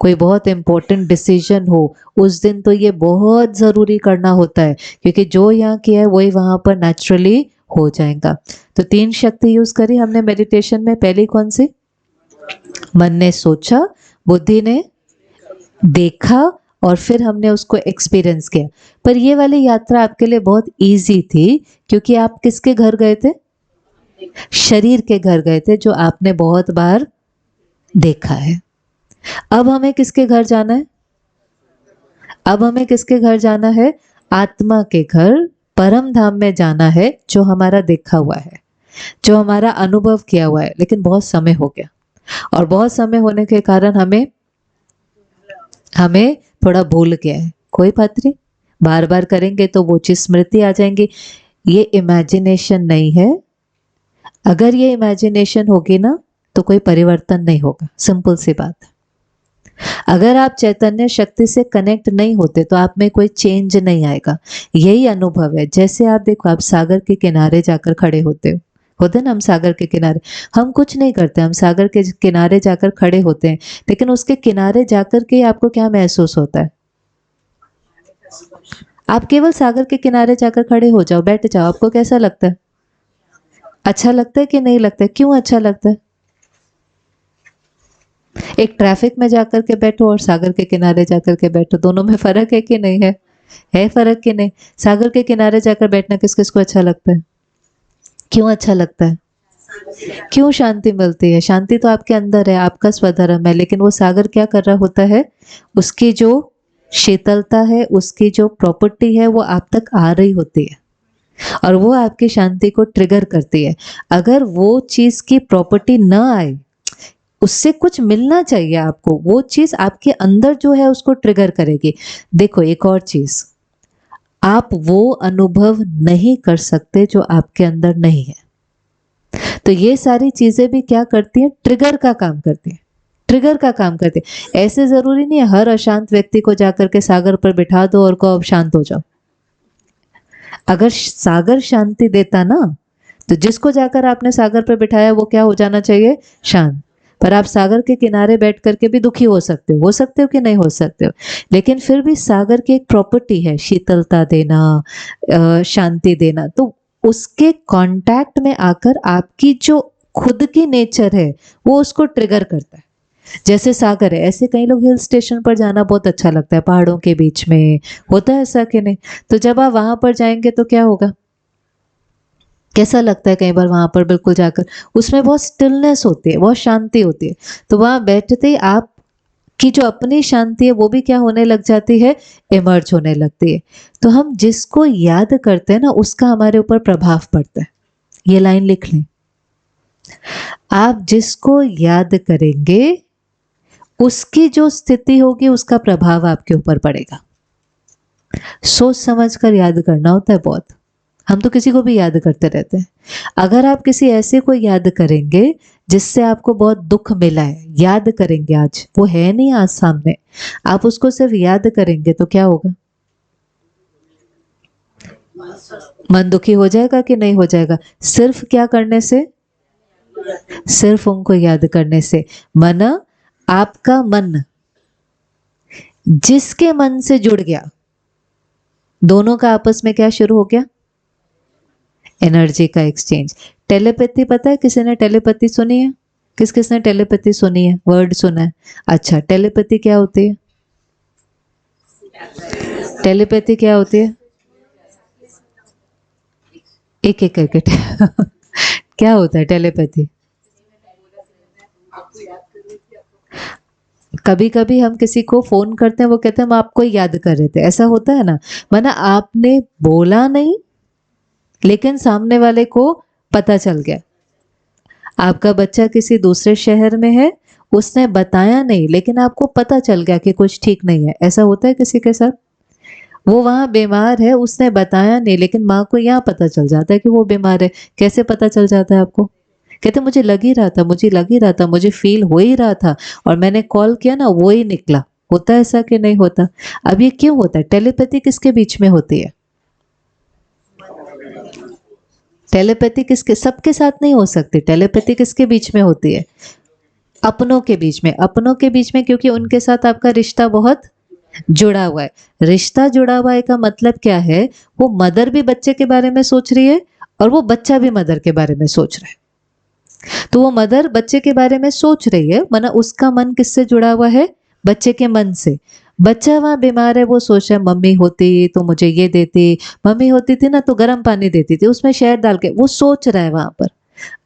कोई बहुत इंपॉर्टेंट डिसीजन हो, उस दिन तो ये बहुत जरूरी करना होता है, क्योंकि जो यहाँ किया है वही वहां पर नेचुरली हो जाएगा। तो 3 शक्ति यूज करी हमने मेडिटेशन में। पहली कौन सी? मन ने सोचा, बुद्धि ने देखा, और फिर हमने उसको एक्सपीरियंस किया। पर ये वाली यात्रा आपके लिए बहुत इजी थी, क्योंकि आप किसके घर गए थे? शरीर के घर गए थे, जो आपने बहुत बार देखा है। अब हमें किसके घर जाना है? अब हमें किसके घर जाना है? आत्मा के घर, परम धाम में जाना है, जो हमारा देखा हुआ है, जो हमारा अनुभव किया हुआ है। लेकिन बहुत समय हो गया, और बहुत समय होने के कारण हमें थोड़ा भूल गया है। कोई बात नहीं, बार बार करेंगे तो वो चीज स्मृति आ जाएंगी। ये इमेजिनेशन नहीं है। अगर ये इमेजिनेशन होगी ना, तो कोई परिवर्तन नहीं होगा। सिंपल सी बात है। अगर आप चैतन्य शक्ति से कनेक्ट नहीं होते, तो आप में कोई चेंज नहीं आएगा। यही अनुभव है। जैसे आप देखो, आप सागर के किनारे जाकर खड़े होते ना, हम सागर के किनारे, हम कुछ नहीं करते, हम सागर के किनारे जाकर खड़े होते हैं, लेकिन उसके किनारे जाकर के आपको क्या महसूस होता है? आप केवल सागर के किनारे जाकर खड़े हो जाओ, बैठ जाओ, आपको कैसा लगता है? अच्छा लगता है कि नहीं लगता है? क्यों अच्छा लगता है? एक ट्रैफिक में जाकर के बैठो और सागर के किनारे जाकर के बैठो, दोनों में फर्क है कि नहीं है? है फर्क कि नहीं? सागर के किनारे जाकर बैठना किस किस को अच्छा लगता है? क्यों अच्छा लगता है? क्यों शांति मिलती है? शांति तो आपके अंदर है, आपका स्वधर्म है, लेकिन वो सागर क्या कर रहा होता है? उसकी जो शीतलता है, उसकी जो प्रॉपर्टी है, वो आप तक आ रही होती है और वो आपकी शांति को ट्रिगर करती है। अगर वो चीज की प्रॉपर्टी न आए, उससे कुछ मिलना चाहिए आपको, वो चीज आपके अंदर जो है उसको ट्रिगर करेगी। देखो एक और चीज, आप वो अनुभव नहीं कर सकते जो आपके अंदर नहीं है। तो ये सारी चीजें भी क्या करती हैं? ट्रिगर का काम करती हैं, ट्रिगर का काम करती है। ऐसे जरूरी नहीं है हर अशांत व्यक्ति को जाकर के सागर पर बिठा दो और को अब शांत हो जाओ। अगर सागर शांति देता ना, तो जिसको जाकर आपने सागर पर बिठाया वो क्या हो जाना चाहिए? शांत। पर आप सागर के किनारे बैठ करके भी दुखी हो सकते हो कि नहीं हो सकते हो, लेकिन फिर भी सागर की एक प्रॉपर्टी है शीतलता देना, शांति देना। तो उसके कांटेक्ट में आकर आपकी जो खुद की नेचर है वो उसको ट्रिगर करता है। जैसे सागर है, ऐसे कई लोग हिल स्टेशन पर जाना बहुत अच्छा लगता है, पहाड़ों के बीच में, होता है ऐसा कि नहीं? तो जब आप वहां पर जाएंगे तो क्या होगा? कैसा लगता है? कई बार वहां पर बिल्कुल जाकर उसमें बहुत स्टिलनेस होती है, बहुत शांति होती है। तो वहां बैठते ही आप की जो अपनी शांति है वो भी क्या होने लग जाती है? इमर्ज होने लगती है। तो हम जिसको याद करते हैं ना, उसका हमारे ऊपर प्रभाव पड़ता है। ये लाइन लिख लें, आप जिसको याद करेंगे उसकी जो स्थिति होगी उसका प्रभाव आपके ऊपर पड़ेगा। सोच समझ कर याद करना होता है बहुत। हम तो किसी को भी याद करते रहते हैं। अगर आप किसी ऐसे को याद करेंगे जिससे आपको बहुत दुख मिला है, याद करेंगे, आज वो है नहीं आज सामने, आप उसको सिर्फ याद करेंगे तो क्या होगा? मन दुखी हो जाएगा कि नहीं हो जाएगा? सिर्फ क्या करने से? सिर्फ उनको याद करने से। मन, आपका मन जिसके मन से जुड़ गया, दोनों का आपस में क्या शुरू हो गया? एनर्जी का एक्सचेंज। टेलीपैथी पता है? किसी ने टेलीपैथी सुनी है? किस किस ने टेलीपैथी सुनी है, वर्ड सुना है? अच्छा, टेलीपैथी क्या होती है? टेलीपैथी क्या होती है? एक एक करके क्या होता है टेलीपैथी? कभी कभी हम किसी को फोन करते हैं, वो कहते हैं हम आपको ही याद कर रहे थे, ऐसा होता है ना? माना आपने बोला नहीं लेकिन सामने वाले को पता चल गया। आपका बच्चा किसी दूसरे शहर में है, उसने बताया नहीं लेकिन आपको पता चल गया कि कुछ ठीक नहीं है, ऐसा होता है किसी के साथ? वो वहां बीमार है, उसने बताया नहीं लेकिन माँ को यहाँ पता चल जाता है कि वो बीमार है। कैसे पता चल जाता है आपको? कहते मुझे लग ही रहा था, मुझे लग ही रहा था, मुझे फील हो ही रहा था और मैंने कॉल किया ना, वो ही निकला। होता है ऐसा कि नहीं होता? अब ये क्यों होता है? टेलीपैथी किसके बीच में होती है? टेलीपैथी किसके? सबके साथ नहीं हो सकती। टेलीपैथी किसके बीच में होती है? अपनों के बीच में। अपनों के बीच में, क्योंकि उनके साथ आपका रिश्ता बहुत जुड़ा हुआ है। रिश्ता जुड़ा हुआ है का मतलब क्या है? वो मदर भी बच्चे के बारे में सोच रही है और वो बच्चा भी मदर के बारे में सोच रहा है। तो वो मदर बच्चे के बारे में सोच रही है, माना उसका मन किससे जुड़ा हुआ है? बच्चे के मन से। बच्चा वहां बीमार है, वो सोच रहा है मम्मी होती तो मुझे ये देती, मम्मी होती थी ना तो गर्म पानी देती थी, उसमें शहद डाल के, वो सोच रहा है वहां पर।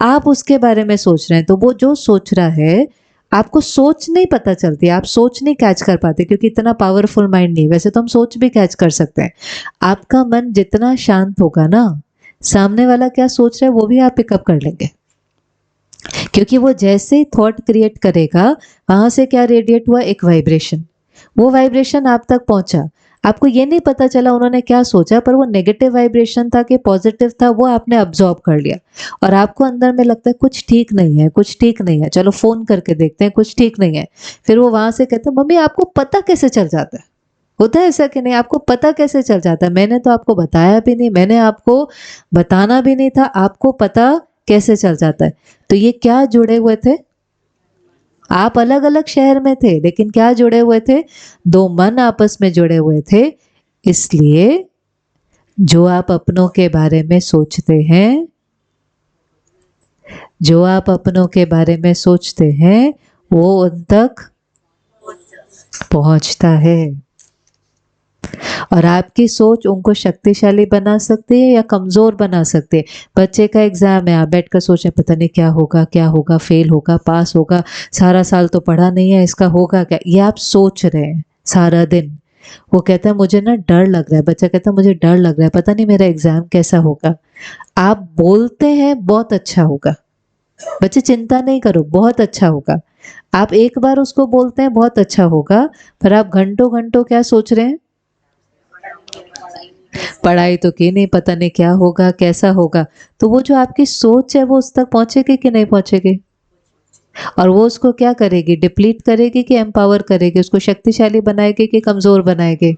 आप उसके बारे में सोच रहे हैं, तो वो जो सोच रहा है, आपको सोच नहीं पता चलती, आप सोच नहीं कैच कर पाते क्योंकि इतना पावरफुल माइंड नहीं। वैसे तो हम सोच भी कैच कर सकते हैं। आपका मन जितना शांत होगा ना, सामने वाला क्या सोच रहा है वो भी आप पिकअप कर लेंगे, क्योंकि वो जैसे ही थॉट क्रिएट करेगा, वहां से क्या रेडिएट हुआ? एक वाइब्रेशन। वो वाइब्रेशन आप तक पहुंचा, आपको ये नहीं पता चला उन्होंने क्या सोचा, पर वो नेगेटिव वाइब्रेशन था कि पॉजिटिव था, वो आपने अब्सॉर्ब कर लिया और आपको अंदर में लगता है कुछ ठीक नहीं है, कुछ ठीक नहीं है, चलो फोन करके देखते हैं, कुछ ठीक नहीं है। फिर वो वहां से कहते हैं मम्मी आपको पता कैसे चल जाता है? होता है ऐसा कि नहीं? आपको पता कैसे चल जाता है? मैंने तो आपको बताया भी नहीं, मैंने आपको बताना भी नहीं था, आपको पता कैसे चल जाता है? तो ये क्या जुड़े हुए थे? आप अलग अलग शहर में थे लेकिन क्या जुड़े हुए थे? दो मन आपस में जुड़े हुए थे, इसलिए जो आप अपनों के बारे में सोचते हैं, जो आप अपनों के बारे में सोचते हैं वो उन तक पहुंचता है। और आपकी सोच उनको शक्तिशाली बना सकती है या कमजोर बना सकती है। बच्चे का एग्जाम है, आप बैठ कर सोचें पता नहीं क्या होगा, क्या होगा, फेल होगा, पास होगा, सारा साल तो पढ़ा नहीं है, इसका होगा क्या, ये आप सोच रहे हैं सारा दिन। वो कहता है मुझे ना डर लग रहा है, बच्चा कहता है मुझे डर लग रहा है, पता नहीं मेरा एग्जाम कैसा होगा। आप बोलते हैं बहुत अच्छा होगा, बच्चे चिंता नहीं करो बहुत अच्छा होगा। आप एक बार उसको बोलते हैं बहुत अच्छा होगा, पर आप घंटों घंटों क्या सोच रहे हैं, पढ़ाई तो की नहीं, पता नहीं क्या होगा, कैसा होगा। तो वो जो आपकी सोच है वो उस तक पहुंचेगी कि नहीं पहुंचेगी? और वो उसको क्या करेगी, डिप्लीट करेगी कि एम्पावर करेगी, उसको शक्तिशाली बनाएगी कि कमजोर बनाएगी?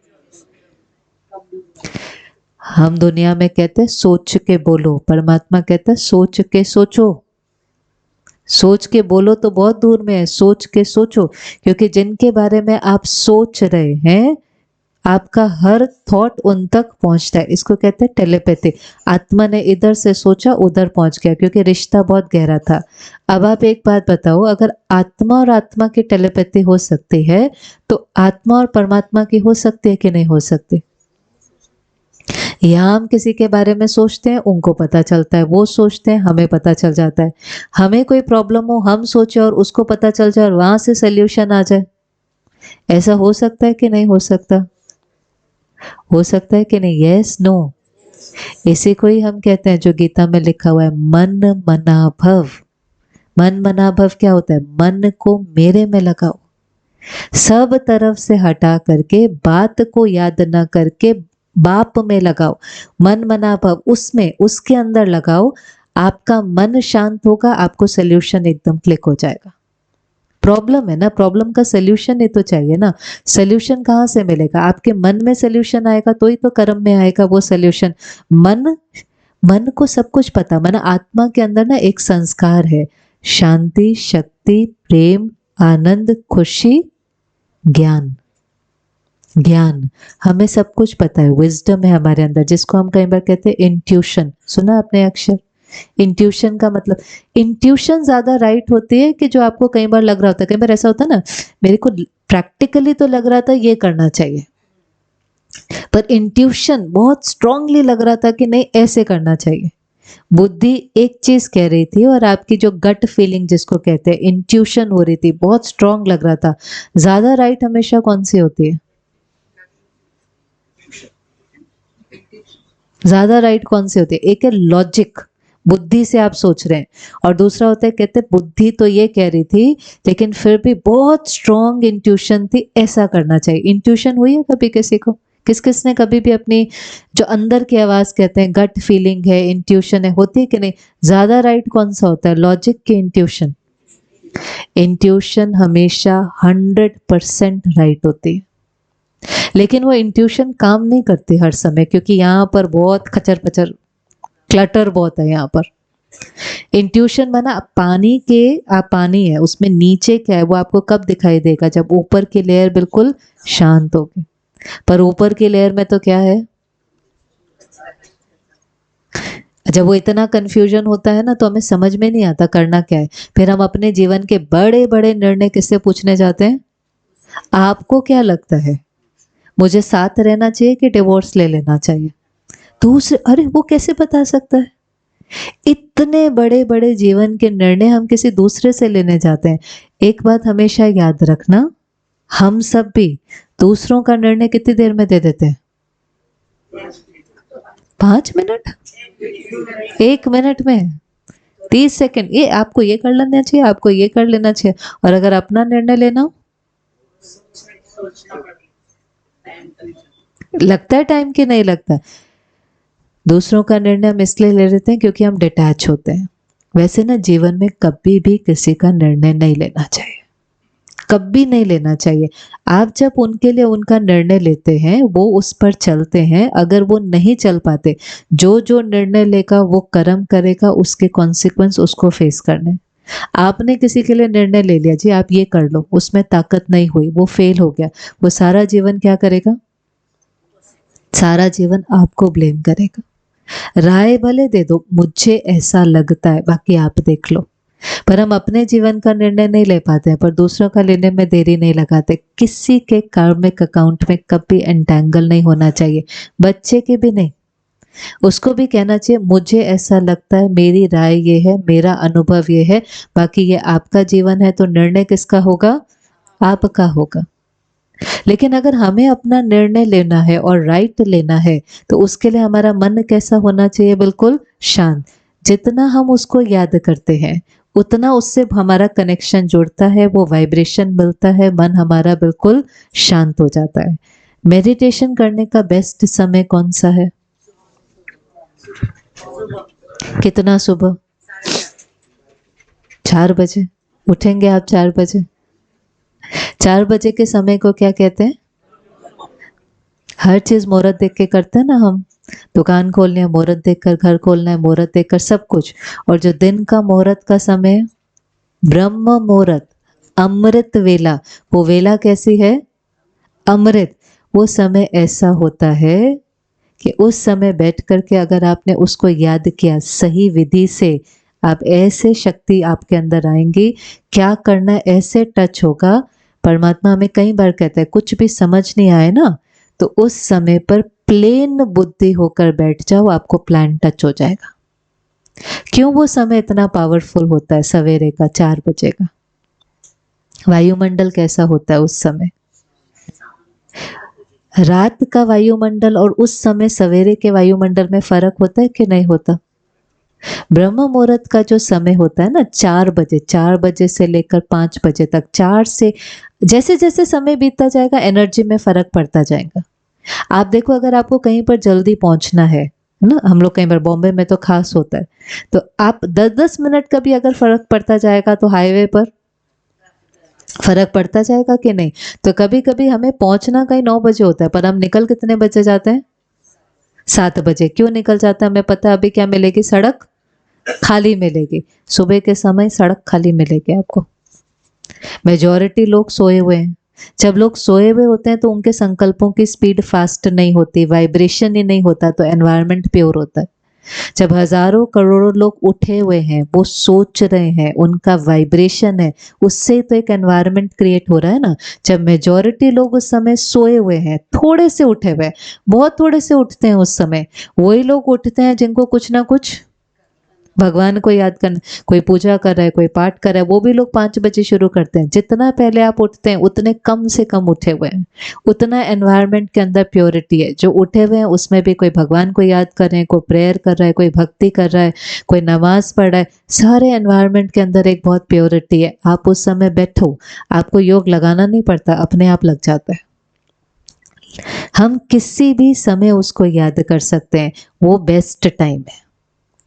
हम दुनिया में कहते हैं सोच के बोलो, परमात्मा कहता है सोच के सोचो। सोच के बोलो तो बहुत दूर में है, सोच के सोचो, क्योंकि जिनके बारे में आप सोच रहे हैं आपका हर थॉट उन तक पहुंचता है। इसको कहते हैं टेलीपैथी। आत्मा ने इधर से सोचा उधर पहुंच गया, क्योंकि रिश्ता बहुत गहरा था। अब आप एक बात बताओ, अगर आत्मा और आत्मा की टेलीपैथी हो सकती है तो आत्मा और परमात्मा की हो सकती है कि नहीं हो सकती? यहाँ हम किसी के बारे में सोचते हैं, उनको पता चलता है, वो सोचते हैं, हमें पता चल जाता है। हमें कोई प्रॉब्लम हो, हम सोचे और उसको पता चल जाए और वहां से सोल्यूशन आ जाए। ऐसा हो सकता है कि नहीं हो सकता? हो सकता है कि नहीं? Yes, no? इसी को ही हम कहते हैं जो गीता में लिखा हुआ है, मन मना भव। मन मना भव क्या होता है? मन को मेरे में लगाओ, सब तरफ से हटा करके, बात को याद न करके बाप में लगाओ। मन मना भव, उसमें, उसके अंदर लगाओ। आपका मन शांत होगा, आपको सोल्यूशन एकदम क्लिक हो जाएगा। प्रॉब्लम है ना, प्रॉब्लम का सोल्यूशन ही तो चाहिए ना। सोल्यूशन कहाँ से मिलेगा? आपके मन में सोल्यूशन आएगा तो ही तो कर्म में आएगा वो सोल्यूशन। मन, मन को सब कुछ पता, मन आत्मा के अंदर ना एक संस्कार है, शांति, शक्ति, प्रेम, आनंद, खुशी, ज्ञान। ज्ञान, हमें सब कुछ पता है, विजडम है हमारे अंदर, जिसको हम कई बार कहते हैं इंट्यूशन। सुना आपने अक्षर? इंट्यूशन का मतलब, इंट्यूशन ज्यादा राइट होती है कि जो आपको कई बार लग रहा होता है। कई बार ऐसा होता है ना, मेरे को प्रैक्टिकली तो लग रहा था ये करना चाहिए, पर इंट्यूशन बहुत स्ट्रांगली लग रहा था कि नहीं ऐसे करना चाहिए। बुद्धि एक चीज कह रही थी और आपकी जो गट फीलिंग जिसको कहते हैं इंट्यूशन हो रही थी, बहुत स्ट्रांग लग रहा था। ज्यादा राइट हमेशा कौन सी होती है? ज्यादा राइट कौन सी होती है? एक है लॉजिक, बुद्धि से आप सोच रहे हैं, और दूसरा होता है कहते बुद्धि तो ये कह रही थी लेकिन फिर भी बहुत स्ट्रांग इंट्यूशन थी, ऐसा करना चाहिए। इंट्यूशन हुई है कभी किसी को? किस किस ने कभी भी अपनी जो अंदर की आवाज कहते हैं, गट फीलिंग है, इंट्यूशन है, होती है कि नहीं? ज्यादा राइट कौन सा होता है, लॉजिक के इंट्यूशन? इंट्यूशन हमेशा 100% राइट होती है, लेकिन वो इंट्यूशन काम नहीं करती हर समय, क्योंकि यहाँ पर बहुत खचर पचर, क्लटर बहुत है यहाँ पर। इंट्यूशन माना पानी के, आप पानी है उसमें नीचे क्या है वो आपको कब दिखाई देगा? जब ऊपर की लेयर बिल्कुल शांत होगी। पर ऊपर की लेयर में तो क्या है, जब वो इतना कंफ्यूजन होता है ना तो हमें समझ में नहीं आता करना क्या है। फिर हम अपने जीवन के बड़े बड़े निर्णय किससे पूछने जाते हैं? आपको क्या लगता है, मुझे साथ रहना चाहिए कि डिवोर्स ले लेना चाहिए? दूसरे, अरे वो कैसे बता सकता है? इतने बड़े बड़े जीवन के निर्णय हम किसी दूसरे से लेने जाते हैं। एक बात हमेशा याद रखना, हम सब भी दूसरों का निर्णय कितनी देर में दे देते हैं? 5 मिनट, 1 मिनट में, 30 सेकंड, ये आपको ये कर लेना चाहिए, आपको ये कर लेना चाहिए। और अगर अपना निर्णय लेना हो, लगता है टाइम कि नहीं लगता? दूसरों का निर्णय हम इसलिए ले लेते हैं क्योंकि हम डिटैच होते हैं। वैसे ना जीवन में कभी भी किसी का निर्णय नहीं लेना चाहिए, कभी नहीं लेना चाहिए। आप जब उनके लिए उनका निर्णय लेते हैं, वो उस पर चलते हैं, अगर वो नहीं चल पाते, जो जो निर्णय लेगा वो कर्म करेगा, उसके कॉन्सिक्वेंस उसको फेस करने। आपने किसी के लिए निर्णय ले लिया, जी आप ये कर लो, उसमें ताकत नहीं हुई, वो फेल हो गया, वो सारा जीवन क्या करेगा? सारा जीवन आपको ब्लेम करेगा। राय भले दे दो, मुझे ऐसा लगता है, बाकी आप देख लो। पर हम अपने जीवन का निर्णय नहीं ले पाते हैं, पर दूसरों का लेने में देरी नहीं लगाते। किसी के कार्मिक अकाउंट में कभी एंटेंगल नहीं होना चाहिए, बच्चे के भी नहीं। उसको भी कहना चाहिए मुझे ऐसा लगता है, मेरी राय ये है, मेरा अनुभव ये है, बाकी ये आपका जीवन है तो निर्णय किसका होगा? आपका होगा। लेकिन अगर हमें अपना निर्णय लेना है और राइट लेना है तो उसके लिए हमारा मन कैसा होना चाहिए? बिल्कुल शांत। जितना हम उसको याद करते हैं उतना उससे हमारा कनेक्शन जुड़ता है, वो वाइब्रेशन मिलता है, मन हमारा बिल्कुल शांत हो जाता है। मेडिटेशन करने का बेस्ट समय कौन सा है? कितना? सुबह 4 बजे उठेंगे आप? 4 बजे? 4 बजे के समय को क्या कहते हैं? हर चीज मुहूर्त देख के करते हैं ना हम। दुकान खोलनी है मुहूर्त देखकर, घर खोलना है मुहूर्त देखकर, सब कुछ। और जो दिन का मुहूर्त का समय, ब्रह्म मुहूर्त, अमृत वेला, वो वेला कैसी है? अमृत। वो समय ऐसा होता है कि उस समय बैठ करके अगर आपने उसको याद किया सही विधि से, आप ऐसे शक्ति आपके अंदर आएंगी, क्या करना है ऐसे टच होगा। परमात्मा हमें कई बार कहता है कुछ भी समझ नहीं आए ना तो उस समय पर प्लेन बुद्धि होकर बैठ जाओ, आपको प्लान टच हो जाएगा। क्यों वो समय इतना पावरफुल होता है? सवेरे का 4 बजे का वायुमंडल कैसा होता है उस समय? रात का वायुमंडल और उस समय सवेरे के वायुमंडल में फर्क होता है कि नहीं होता? ब्रह्म मुहूर्त का जो समय होता है ना 4 बजे, 4 बजे से लेकर 5 बजे तक, 4 से जैसे जैसे समय बीतता जाएगा एनर्जी में फर्क पड़ता जाएगा। आप देखो अगर आपको कहीं पर जल्दी पहुंचना है ना, हम लोग कई बार बॉम्बे में तो खास होता है, तो आप 10-10 मिनट का भी अगर फर्क पड़ता जाएगा तो हाईवे पर फर्क पड़ता जाएगा कि नहीं? तो कभी कभी हमें पहुंचना कहीं 9 बजे होता है पर हम निकल कितने बजे जाते हैं? 7 बजे। क्यों निकल जाता है? हमें पता है अभी क्या मिलेगी? सड़क खाली मिलेगी। सुबह के समय सड़क खाली मिलेगी आपको। मेजॉरिटी लोग सोए हुए हैं। जब लोग सोए हुए होते हैं तो उनके संकल्पों की स्पीड फास्ट नहीं होती, वाइब्रेशन ही नहीं होता, तो एनवायरनमेंट प्योर होता है। जब हजारों करोड़ों लोग उठे हुए हैं, वो सोच रहे हैं, उनका वाइब्रेशन है, उससे तो एक एनवायरनमेंट क्रिएट हो रहा है ना। जब मेजॉरिटी लोग उस समय सोए हुए हैं, थोड़े से उठे हुए हैं, बहुत थोड़े से उठते हैं उस समय, वही लोग उठते हैं जिनको कुछ ना कुछ भगवान को याद करना, कोई पूजा कर रहा है, कोई पाठ कर रहा है, वो भी लोग 5 बजे शुरू करते हैं। जितना पहले आप उठते हैं उतने कम से कम उठे हुए हैं, उतना एनवायरनमेंट के अंदर प्योरिटी है। जो उठे हुए हैं उसमें भी कोई भगवान को याद कर रहे हैं, कोई प्रेयर कर रहा है, कोई भक्ति कर रहा है, कोई नमाज पढ़ रहा है, सारे एनवायरनमेंट के अंदर एक बहुत प्योरिटी है। आप उस समय बैठो, आपको योग लगाना नहीं पड़ता, अपने आप लग जाता है। हम किसी भी समय उसको याद कर सकते हैं, वो बेस्ट टाइम है।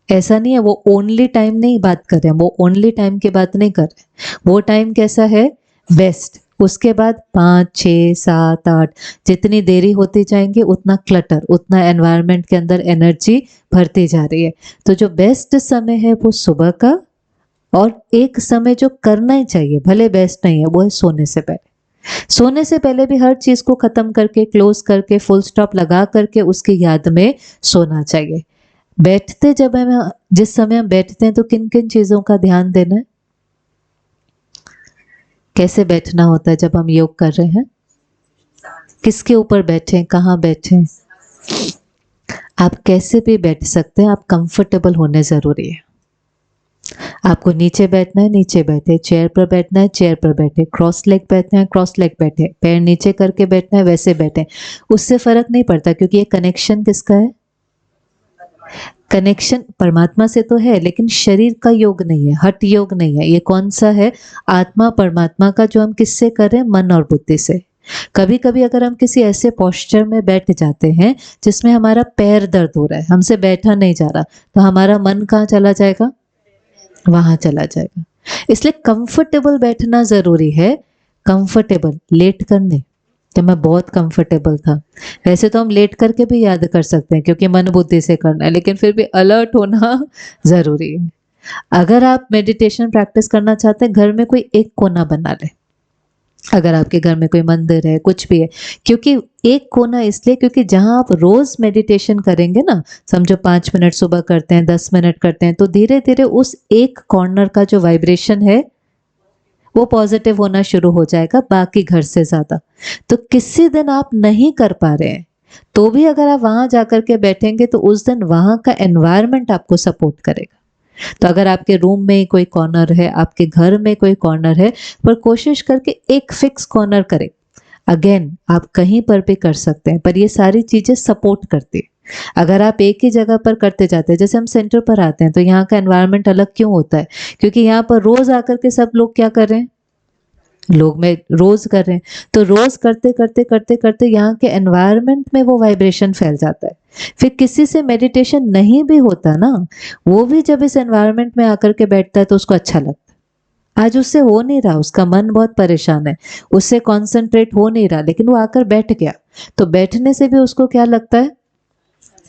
ऐसा नहीं है वो ओनली टाइम नहीं बात कर रहे हैं, वो ओनली टाइम की बात नहीं कर रहे। वो टाइम कैसा है? बेस्ट। उसके बाद 5, 6, 7, 8 जितनी देरी होती जाएंगी उतना क्लटर, उतना एनवायरनमेंट के अंदर एनर्जी भरती जा रही है। तो जो बेस्ट समय है वो सुबह का, और एक समय जो करना ही चाहिए भले बेस्ट नहीं है वो है सोने से पहले। सोने से पहले भी हर चीज को खत्म करके, क्लोज करके, फुल स्टॉप लगा करके उसकी याद में सोना चाहिए। बैठते जब हम, जिस समय हम बैठते हैं तो किन किन चीजों का ध्यान देना है? कैसे बैठना होता है जब हम योग कर रहे हैं? किसके ऊपर बैठे, कहाँ बैठे? आप कैसे भी बैठ सकते हैं, आप कंफर्टेबल होने जरूरी है। आपको नीचे बैठना है नीचे बैठे, चेयर पर बैठना है चेयर पर बैठे, क्रॉस लेग बैठना है क्रॉस लेग बैठे, पैर नीचे करके बैठना है वैसे बैठे, उससे फर्क नहीं पड़ता। क्योंकि ये कनेक्शन किसका है? कनेक्शन परमात्मा से तो है, लेकिन शरीर का योग नहीं है, हठ योग नहीं है। ये कौन सा है? आत्मा परमात्मा का, जो हम किससे कर रहे हैं? मन और बुद्धि से। कभी कभी अगर हम किसी ऐसे पोस्चर में बैठ जाते हैं जिसमें हमारा पैर दर्द हो रहा है, हमसे बैठा नहीं जा रहा, तो हमारा मन कहाँ चला जाएगा? वहां चला जाएगा। इसलिए कंफर्टेबल बैठना जरूरी है। कंफर्टेबल लेट करने, जब मैं बहुत कंफर्टेबल था, वैसे तो हम लेट करके भी याद कर सकते हैं क्योंकि मन बुद्धि से करना है, लेकिन फिर भी अलर्ट होना जरूरी है। अगर आप मेडिटेशन प्रैक्टिस करना चाहते हैं, घर में कोई एक कोना बना ले, अगर आपके घर में कोई मंदिर है, कुछ भी है, क्योंकि एक कोना इसलिए क्योंकि जहां आप रोज मेडिटेशन करेंगे ना, समझो 5 मिनट सुबह करते हैं, 10 मिनट करते हैं, तो धीरे धीरे उस एक कॉर्नर का जो वाइब्रेशन है वो पॉजिटिव होना शुरू हो जाएगा बाकी घर से ज्यादा। तो किसी दिन आप नहीं कर पा रहे हैं तो भी अगर आप वहां जाकर के बैठेंगे तो उस दिन वहां का एनवायरनमेंट आपको सपोर्ट करेगा। तो अगर आपके रूम में कोई कॉर्नर है, आपके घर में कोई कॉर्नर है, पर कोशिश करके एक फिक्स कॉर्नर करें। अगेन आप कहीं पर भी कर सकते हैं, पर ये सारी चीजें सपोर्ट करती है। अगर आप एक ही जगह पर करते जाते हैं, जैसे हम सेंटर पर आते हैं तो यहाँ का एनवायरनमेंट अलग क्यों होता है? क्योंकि यहाँ पर रोज आकर के सब लोग क्या कर रहे हैं, लोग में रोज कर रहे हैं, तो रोज करते करते करते करते यहाँ के एनवायरनमेंट में वो वाइब्रेशन फैल जाता है। फिर किसी से मेडिटेशन नहीं भी होता ना, वो भी जब इस एनवायरनमेंट में आकर के बैठता है तो उसको अच्छा लगता है। आज उससे हो नहीं रहा, उसका मन बहुत परेशान है, उससे कॉन्सेंट्रेट हो नहीं रहा, लेकिन वो आकर बैठ गया, तो बैठने से भी उसको क्या लगता है,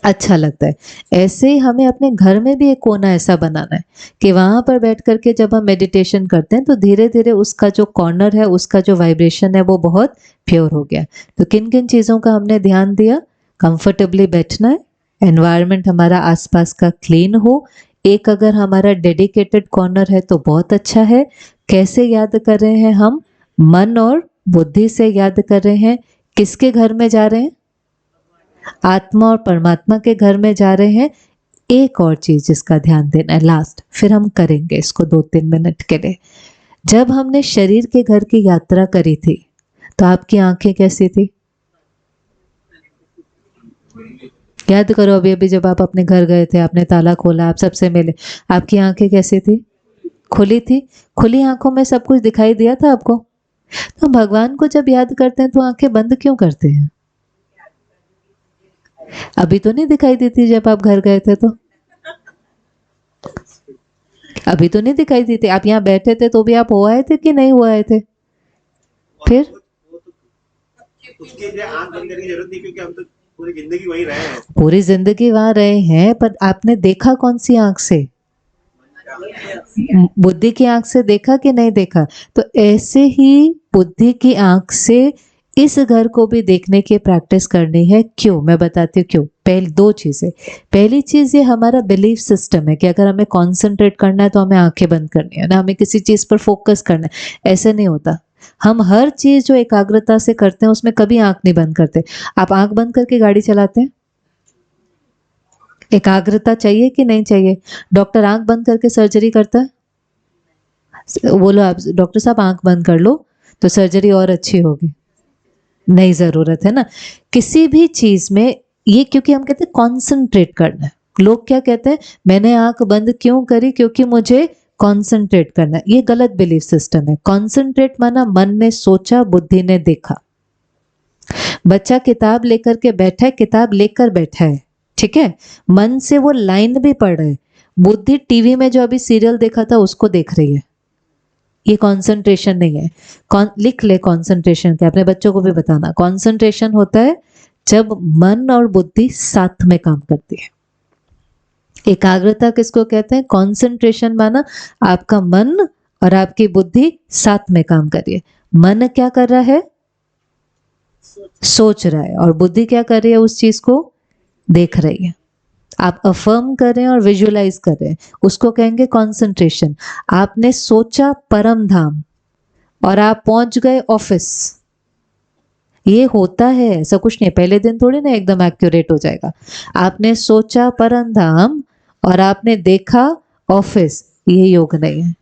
अच्छा लगता है। ऐसे ही हमें अपने घर में भी एक कोना ऐसा बनाना है कि वहां पर बैठ करके जब हम मेडिटेशन करते हैं तो धीरे धीरे उसका जो कॉर्नर है, उसका जो वाइब्रेशन है वो बहुत प्योर हो गया। तो किन किन चीजों का हमने ध्यान दिया? कंफर्टेबली बैठना है, एनवायरनमेंट हमारा आसपास का क्लीन हो, एक अगर हमारा डेडिकेटेड कॉर्नर है तो बहुत अच्छा है। कैसे याद कर रहे हैं हम? मन और बुद्धि से याद कर रहे हैं। किसके घर में जा रहे हैं? आत्मा और परमात्मा के घर में जा रहे हैं। एक और चीज जिसका ध्यान देना है लास्ट, फिर हम करेंगे इसको 2-3 मिनट के लिए। जब हमने शरीर के घर की यात्रा करी थी तो आपकी आंखें कैसी थी? याद करो, अभी अभी जब आप अपने घर गए थे, आपने ताला खोला, आप सबसे मिले, आपकी आंखें कैसी थी? खुली थी। खुली आंखों में सब कुछ दिखाई दिया था आपको? तो भगवान को जब याद करते हैं तो आंखें बंद क्यों करते हैं? अभी तो नहीं दिखाई दी थी जब आप घर गए थे, तो अभी तो नहीं दिखाई दी थी। आप यहाँ बैठे थे तो भी आप हो आए थे कि नहीं हो आए थे? फिर
उसके लिए आंख बंद करने की जरूरत नहीं, क्योंकि हम तो पूरी जिंदगी वहीं रहे हैं।
पूरी जिंदगी वहां रहे हैं, पर आपने देखा कौन सी आंख से? बुद्धि की आंख से देखा कि नहीं देखा? तो ऐसे ही बुद्धि की आंख से इस घर को भी देखने की प्रैक्टिस करनी है। क्यों? मैं बताती हूँ क्यों। पहले 2 चीजें। पहली चीज, ये हमारा बिलीफ सिस्टम है कि अगर हमें कंसंट्रेट करना है तो हमें आंखें बंद करनी है ना, हमें किसी चीज पर फोकस करना है। ऐसे नहीं होता। हम हर चीज जो एकाग्रता से करते हैं उसमें कभी आंख नहीं बंद करते। आप आंख बंद करके गाड़ी चलाते हैं? एकाग्रता चाहिए कि नहीं चाहिए? डॉक्टर आंख बंद करके सर्जरी करता है? बोलो आप, डॉक्टर साहब आंख बंद कर लो तो सर्जरी और अच्छी होगी। नहीं, जरूरत है ना किसी भी चीज में। ये क्योंकि हम कहते हैं कॉन्सेंट्रेट करना है। लोग क्या कहते हैं, मैंने आंख बंद क्यों करी? क्योंकि मुझे कॉन्सेंट्रेट करना है। ये गलत बिलीफ सिस्टम है। कॉन्सेंट्रेट माना मन ने सोचा, बुद्धि ने देखा। बच्चा किताब लेकर के बैठा है, किताब लेकर बैठा है, ठीक है, मन से वो लाइन भी पढ़ रहा है। बुद्धि टीवी में जो अभी सीरियल देखा था उसको देख रही है। ये कंसंट्रेशन नहीं है। लिख ले कंसंट्रेशन क्या, अपने बच्चों को भी बताना। कंसंट्रेशन होता है जब मन और बुद्धि साथ में काम करती है। एकाग्रता किसको कहते हैं? कंसंट्रेशन माना आपका मन और आपकी बुद्धि साथ में काम कर रही है। मन क्या कर रहा है? सोच रहा है। और बुद्धि क्या कर रही है? उस चीज को देख रही है। आप अफर्म कर रहे हैं और विजुअलाइज कर रहे हैं, उसको कहेंगे कंसंट्रेशन। आपने सोचा परम धाम और आप पहुंच गए ऑफिस। ये होता है, ऐसा कुछ नहीं है। पहले दिन थोड़ी ना एकदम एक्यूरेट हो जाएगा। आपने सोचा परम धाम और आपने देखा ऑफिस, ये योग नहीं है।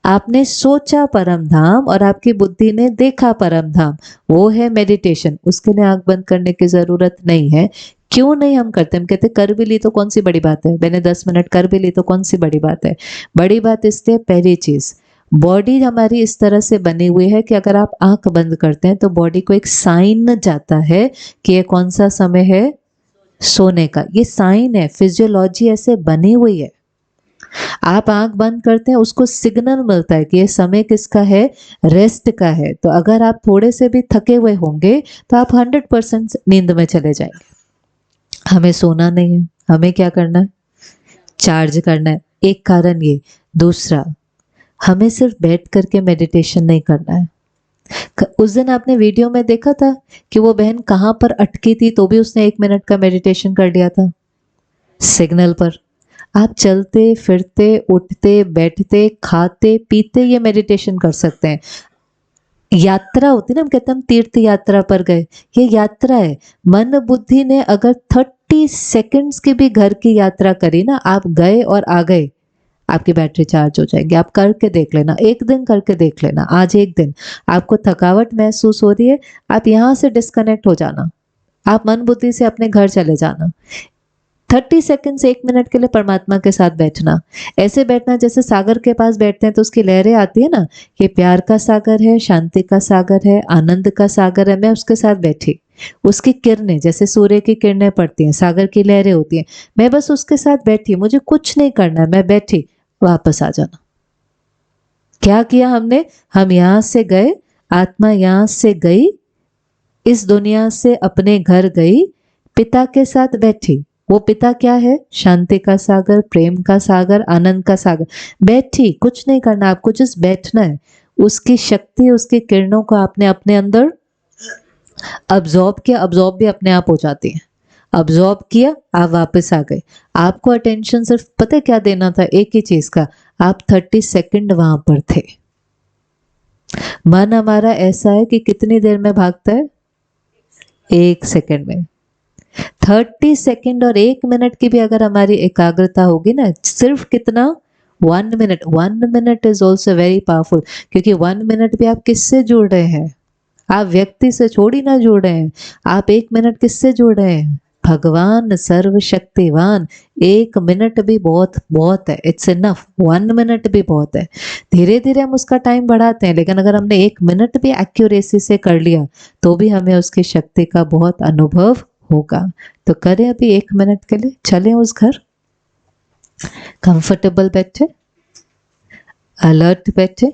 आपने सोचा परम धाम और आपकी बुद्धि ने देखा परम धाम, वो है मेडिटेशन। उसके लिए आंख बंद करने की जरूरत नहीं है। क्यों नहीं हम करते? हम कहते कर भी ली तो कौन सी बड़ी बात है, मैंने 10 मिनट कर भी ली तो कौन सी बड़ी बात है। बड़ी बात इसलिए, पहली चीज, बॉडी हमारी इस तरह से बनी हुई है कि अगर आप आंख बंद करते हैं तो बॉडी को एक साइन जाता है कि ये कौन सा समय है, सोने का। ये साइन है, फिजियोलॉजी ऐसे बनी हुई है। आप आंख बंद करते हैं, उसको सिग्नल मिलता है कि ये समय किसका है, रेस्ट का है। तो अगर आप थोड़े से भी थके हुए होंगे तो आप 100% नींद में चले जाएंगे। हमें सोना नहीं है, हमें क्या करना है, चार्ज करना है। एक कारण ये। दूसरा, हमें सिर्फ बैठ करके मेडिटेशन नहीं करना है। उस दिन आपने वीडियो में देखा था कि वो बहन कहाँ पर अटकी थी तो भी उसने 1 मिनट का मेडिटेशन कर लिया था, सिग्नल पर। आप चलते फिरते उठते बैठते खाते पीते ये मेडिटेशन कर सकते हैं। यात्रा होती है ना, हम कहते हैं हम तीर्थ यात्रा पर गए, ये यात्रा है। मन बुद्धि ने अगर 30 सेकंड्स की भी घर की यात्रा करी ना, आप गए और आ गए, आपकी बैटरी चार्ज हो जाएगी। आप करके देख लेना, एक दिन करके देख लेना। आज एक दिन आपको थकावट महसूस हो रही है, आप यहाँ से डिस्कनेक्ट हो जाना, आप मन बुद्धि से अपने घर चले जाना। 30 सेकंड से 1 मिनट के लिए परमात्मा के साथ बैठना। ऐसे बैठना जैसे सागर के पास बैठते हैं तो उसकी लहरें आती है ना, ये प्यार का सागर है, शांति का सागर है, आनंद का सागर है। मैं उसके साथ बैठी, उसकी किरणें जैसे सूर्य की किरणें पड़ती हैं, सागर की लहरें होती हैं, मैं बस उसके साथ बैठी, मुझे कुछ नहीं करना है, मैं बैठी, वापस आ जाना। क्या किया हमने? हम यहां से गए, आत्मा यहां से गई, इस दुनिया से अपने घर गई, पिता के साथ बैठी। वो पिता क्या है? शांति का सागर, प्रेम का सागर, आनंद का सागर। बैठी, कुछ नहीं करना, आपको जस्ट बैठना है। उसकी शक्ति, उसकी किरणों को आपने अपने अंदर अब्जॉर्ब किया, अब्जॉर्ब भी अपने आप हो जाती है। अब्जॉर्ब किया, आप वापस आ गए। आपको अटेंशन सिर्फ पता है क्या देना था? एक ही चीज का, आप 30 सेकंड वहां पर थे। मन हमारा ऐसा है कि कितनी देर में भागता है? 1 सेकंड में। 30 सेकंड और 1 मिनट की भी अगर हमारी एकाग्रता होगी ना, सिर्फ कितना? 1 minute. 1 minute is also very powerful, क्योंकि 1 मिनट भी आप किससे जुड़ रहे हैं? आप व्यक्ति से थोड़ी ना जुड़ रहे हैं, आप 1 मिनट किससे जुड़ रहे हैं? भगवान सर्वशक्तिवान। 1 मिनट भी बहुत बहुत है, इट्स इनफ। 1 मिनट भी बहुत है। धीरे धीरे हम उसका टाइम बढ़ाते हैं, लेकिन अगर हमने 1 मिनट भी एक्यूरेसी से कर लिया तो भी हमें उसकी शक्ति का बहुत अनुभव होगा। तो करें अभी 1 मिनट के लिए, चलें उस घर, कंफर्टेबल बैठे, अलर्ट बैठे।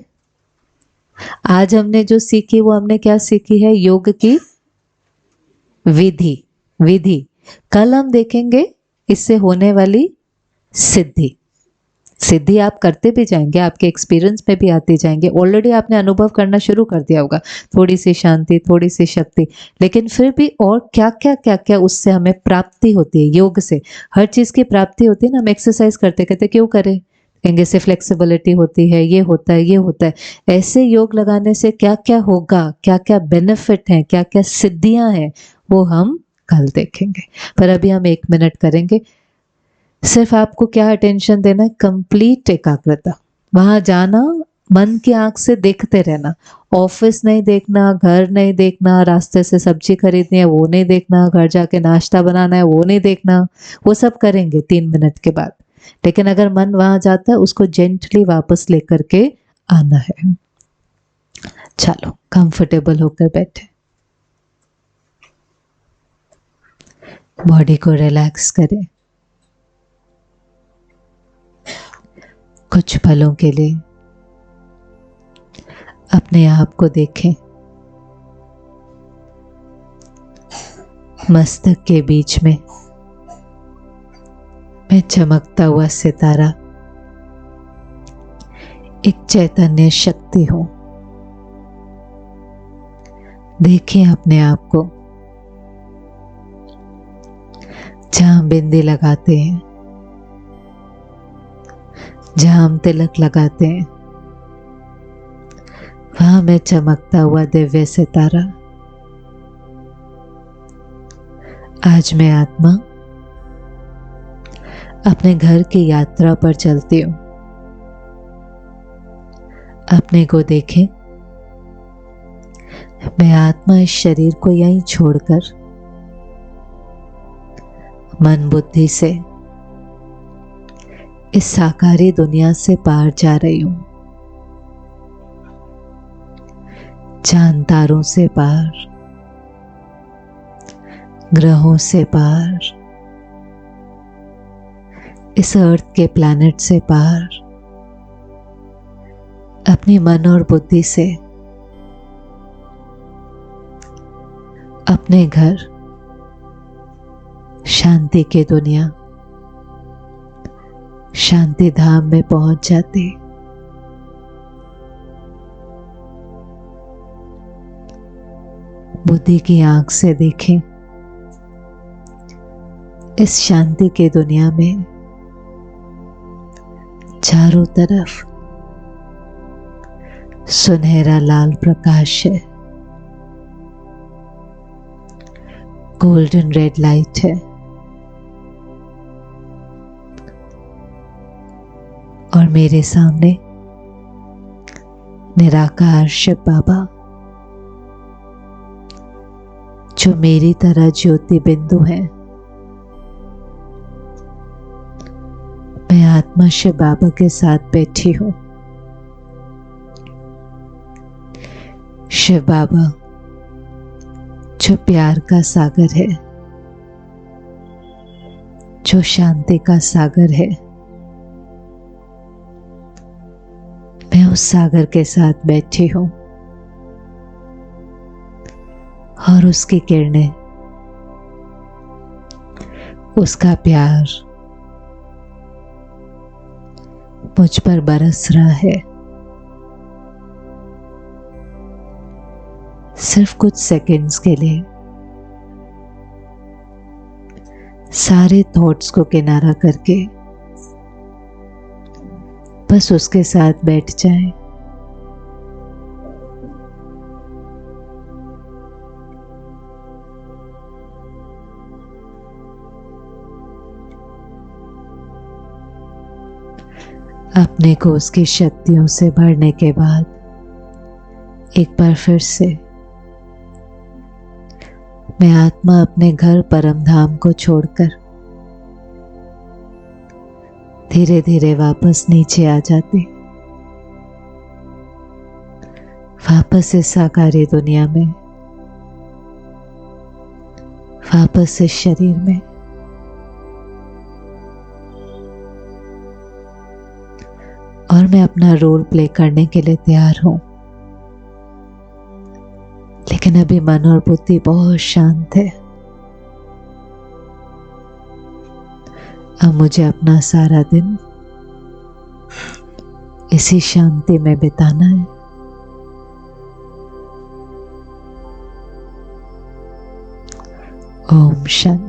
आज हमने जो सीखी वो हमने क्या सीखी है? योग की विधि। विधि कल हम देखेंगे इससे होने वाली सिद्धि। सिद्धि आप करते भी जाएंगे, आपके एक्सपीरियंस में भी आते जाएंगे। ऑलरेडी आपने अनुभव करना शुरू कर दिया होगा, थोड़ी सी शांति, थोड़ी सी शक्ति, लेकिन फिर भी और क्या क्या उससे हमें प्राप्ति होती है। योग से हर चीज की प्राप्ति होती है ना। हम एक्सरसाइज करते करते क्यों करें? कहेंगे से फ्लेक्सिबिलिटी होती है, ये होता है, ये होता है। ऐसे योग लगाने से क्या क्या होगा, क्या क्या बेनिफिट हैं, क्या क्या सिद्धियां हैं, वो हम कल देखेंगे। पर अभी हम 1 मिनट करेंगे। सिर्फ आपको क्या अटेंशन देना है? कंप्लीट एकाग्रता। वहां जाना, मन की आंख से देखते रहना। ऑफिस नहीं देखना, घर नहीं देखना, रास्ते से सब्जी खरीदनी है वो नहीं देखना, घर जाके नाश्ता बनाना है वो नहीं देखना। वो सब करेंगे 3 मिनट के बाद। लेकिन अगर मन वहां जाता है, उसको जेंटली वापस लेकर के आना है। चलो कंफर्टेबल होकर बैठे, बॉडी को रिलैक्स करें। कुछ पलों के लिए अपने आप को देखें। मस्तक के बीच में मैं चमकता हुआ सितारा, एक चैतन्य शक्ति हूं। देखिए अपने आप को। जहां बिंदी लगाते हैं, जहां हम तिलक लगाते हैं, वहां मैं चमकता हुआ दिव्य सितारा। आज मैं आत्मा अपने घर की यात्रा पर चलती हूं। अपने को देखें, मैं आत्मा इस शरीर को यहीं छोड़कर मन बुद्धि से इस साकारी दुनिया से पार जा रही हूं। चांद तारों से पार, ग्रहों से पार, इस अर्थ के प्लैनेट से पार, अपनी मन और बुद्धि से अपने घर, शांति की दुनिया, शांति धाम में पहुंच जाते। बुद्धि की आंख से देखें, इस शांति की दुनिया में चारों तरफ सुनहरा लाल प्रकाश है, गोल्डन रेड लाइट है, और मेरे सामने निराकार शिव बाबा, जो मेरी तरह ज्योति बिंदु है। मैं आत्मा शिव बाबा के साथ बैठी हूं। शिव बाबा जो प्यार का सागर है, जो शांति का सागर है, मैं उस सागर के साथ बैठी हूं और उसकी किरणें, उसका प्यार मुझ पर बरस रहा है। सिर्फ कुछ सेकंड्स के लिए सारे थॉट्स को किनारा करके बस उसके साथ बैठ जाएं। अपने को उसकी शक्तियों से भरने के बाद एक बार फिर से मैं आत्मा अपने घर परम धाम को छोड़कर धीरे धीरे वापस नीचे आ जाती, वापस इस साकारी दुनिया में, वापस इस शरीर में। और मैं अपना रोल प्ले करने के लिए तैयार हूं, लेकिन अभी मन और बुद्धि बहुत शांत है। अब मुझे अपना सारा दिन इसी शांति में बिताना है। ओम शांति।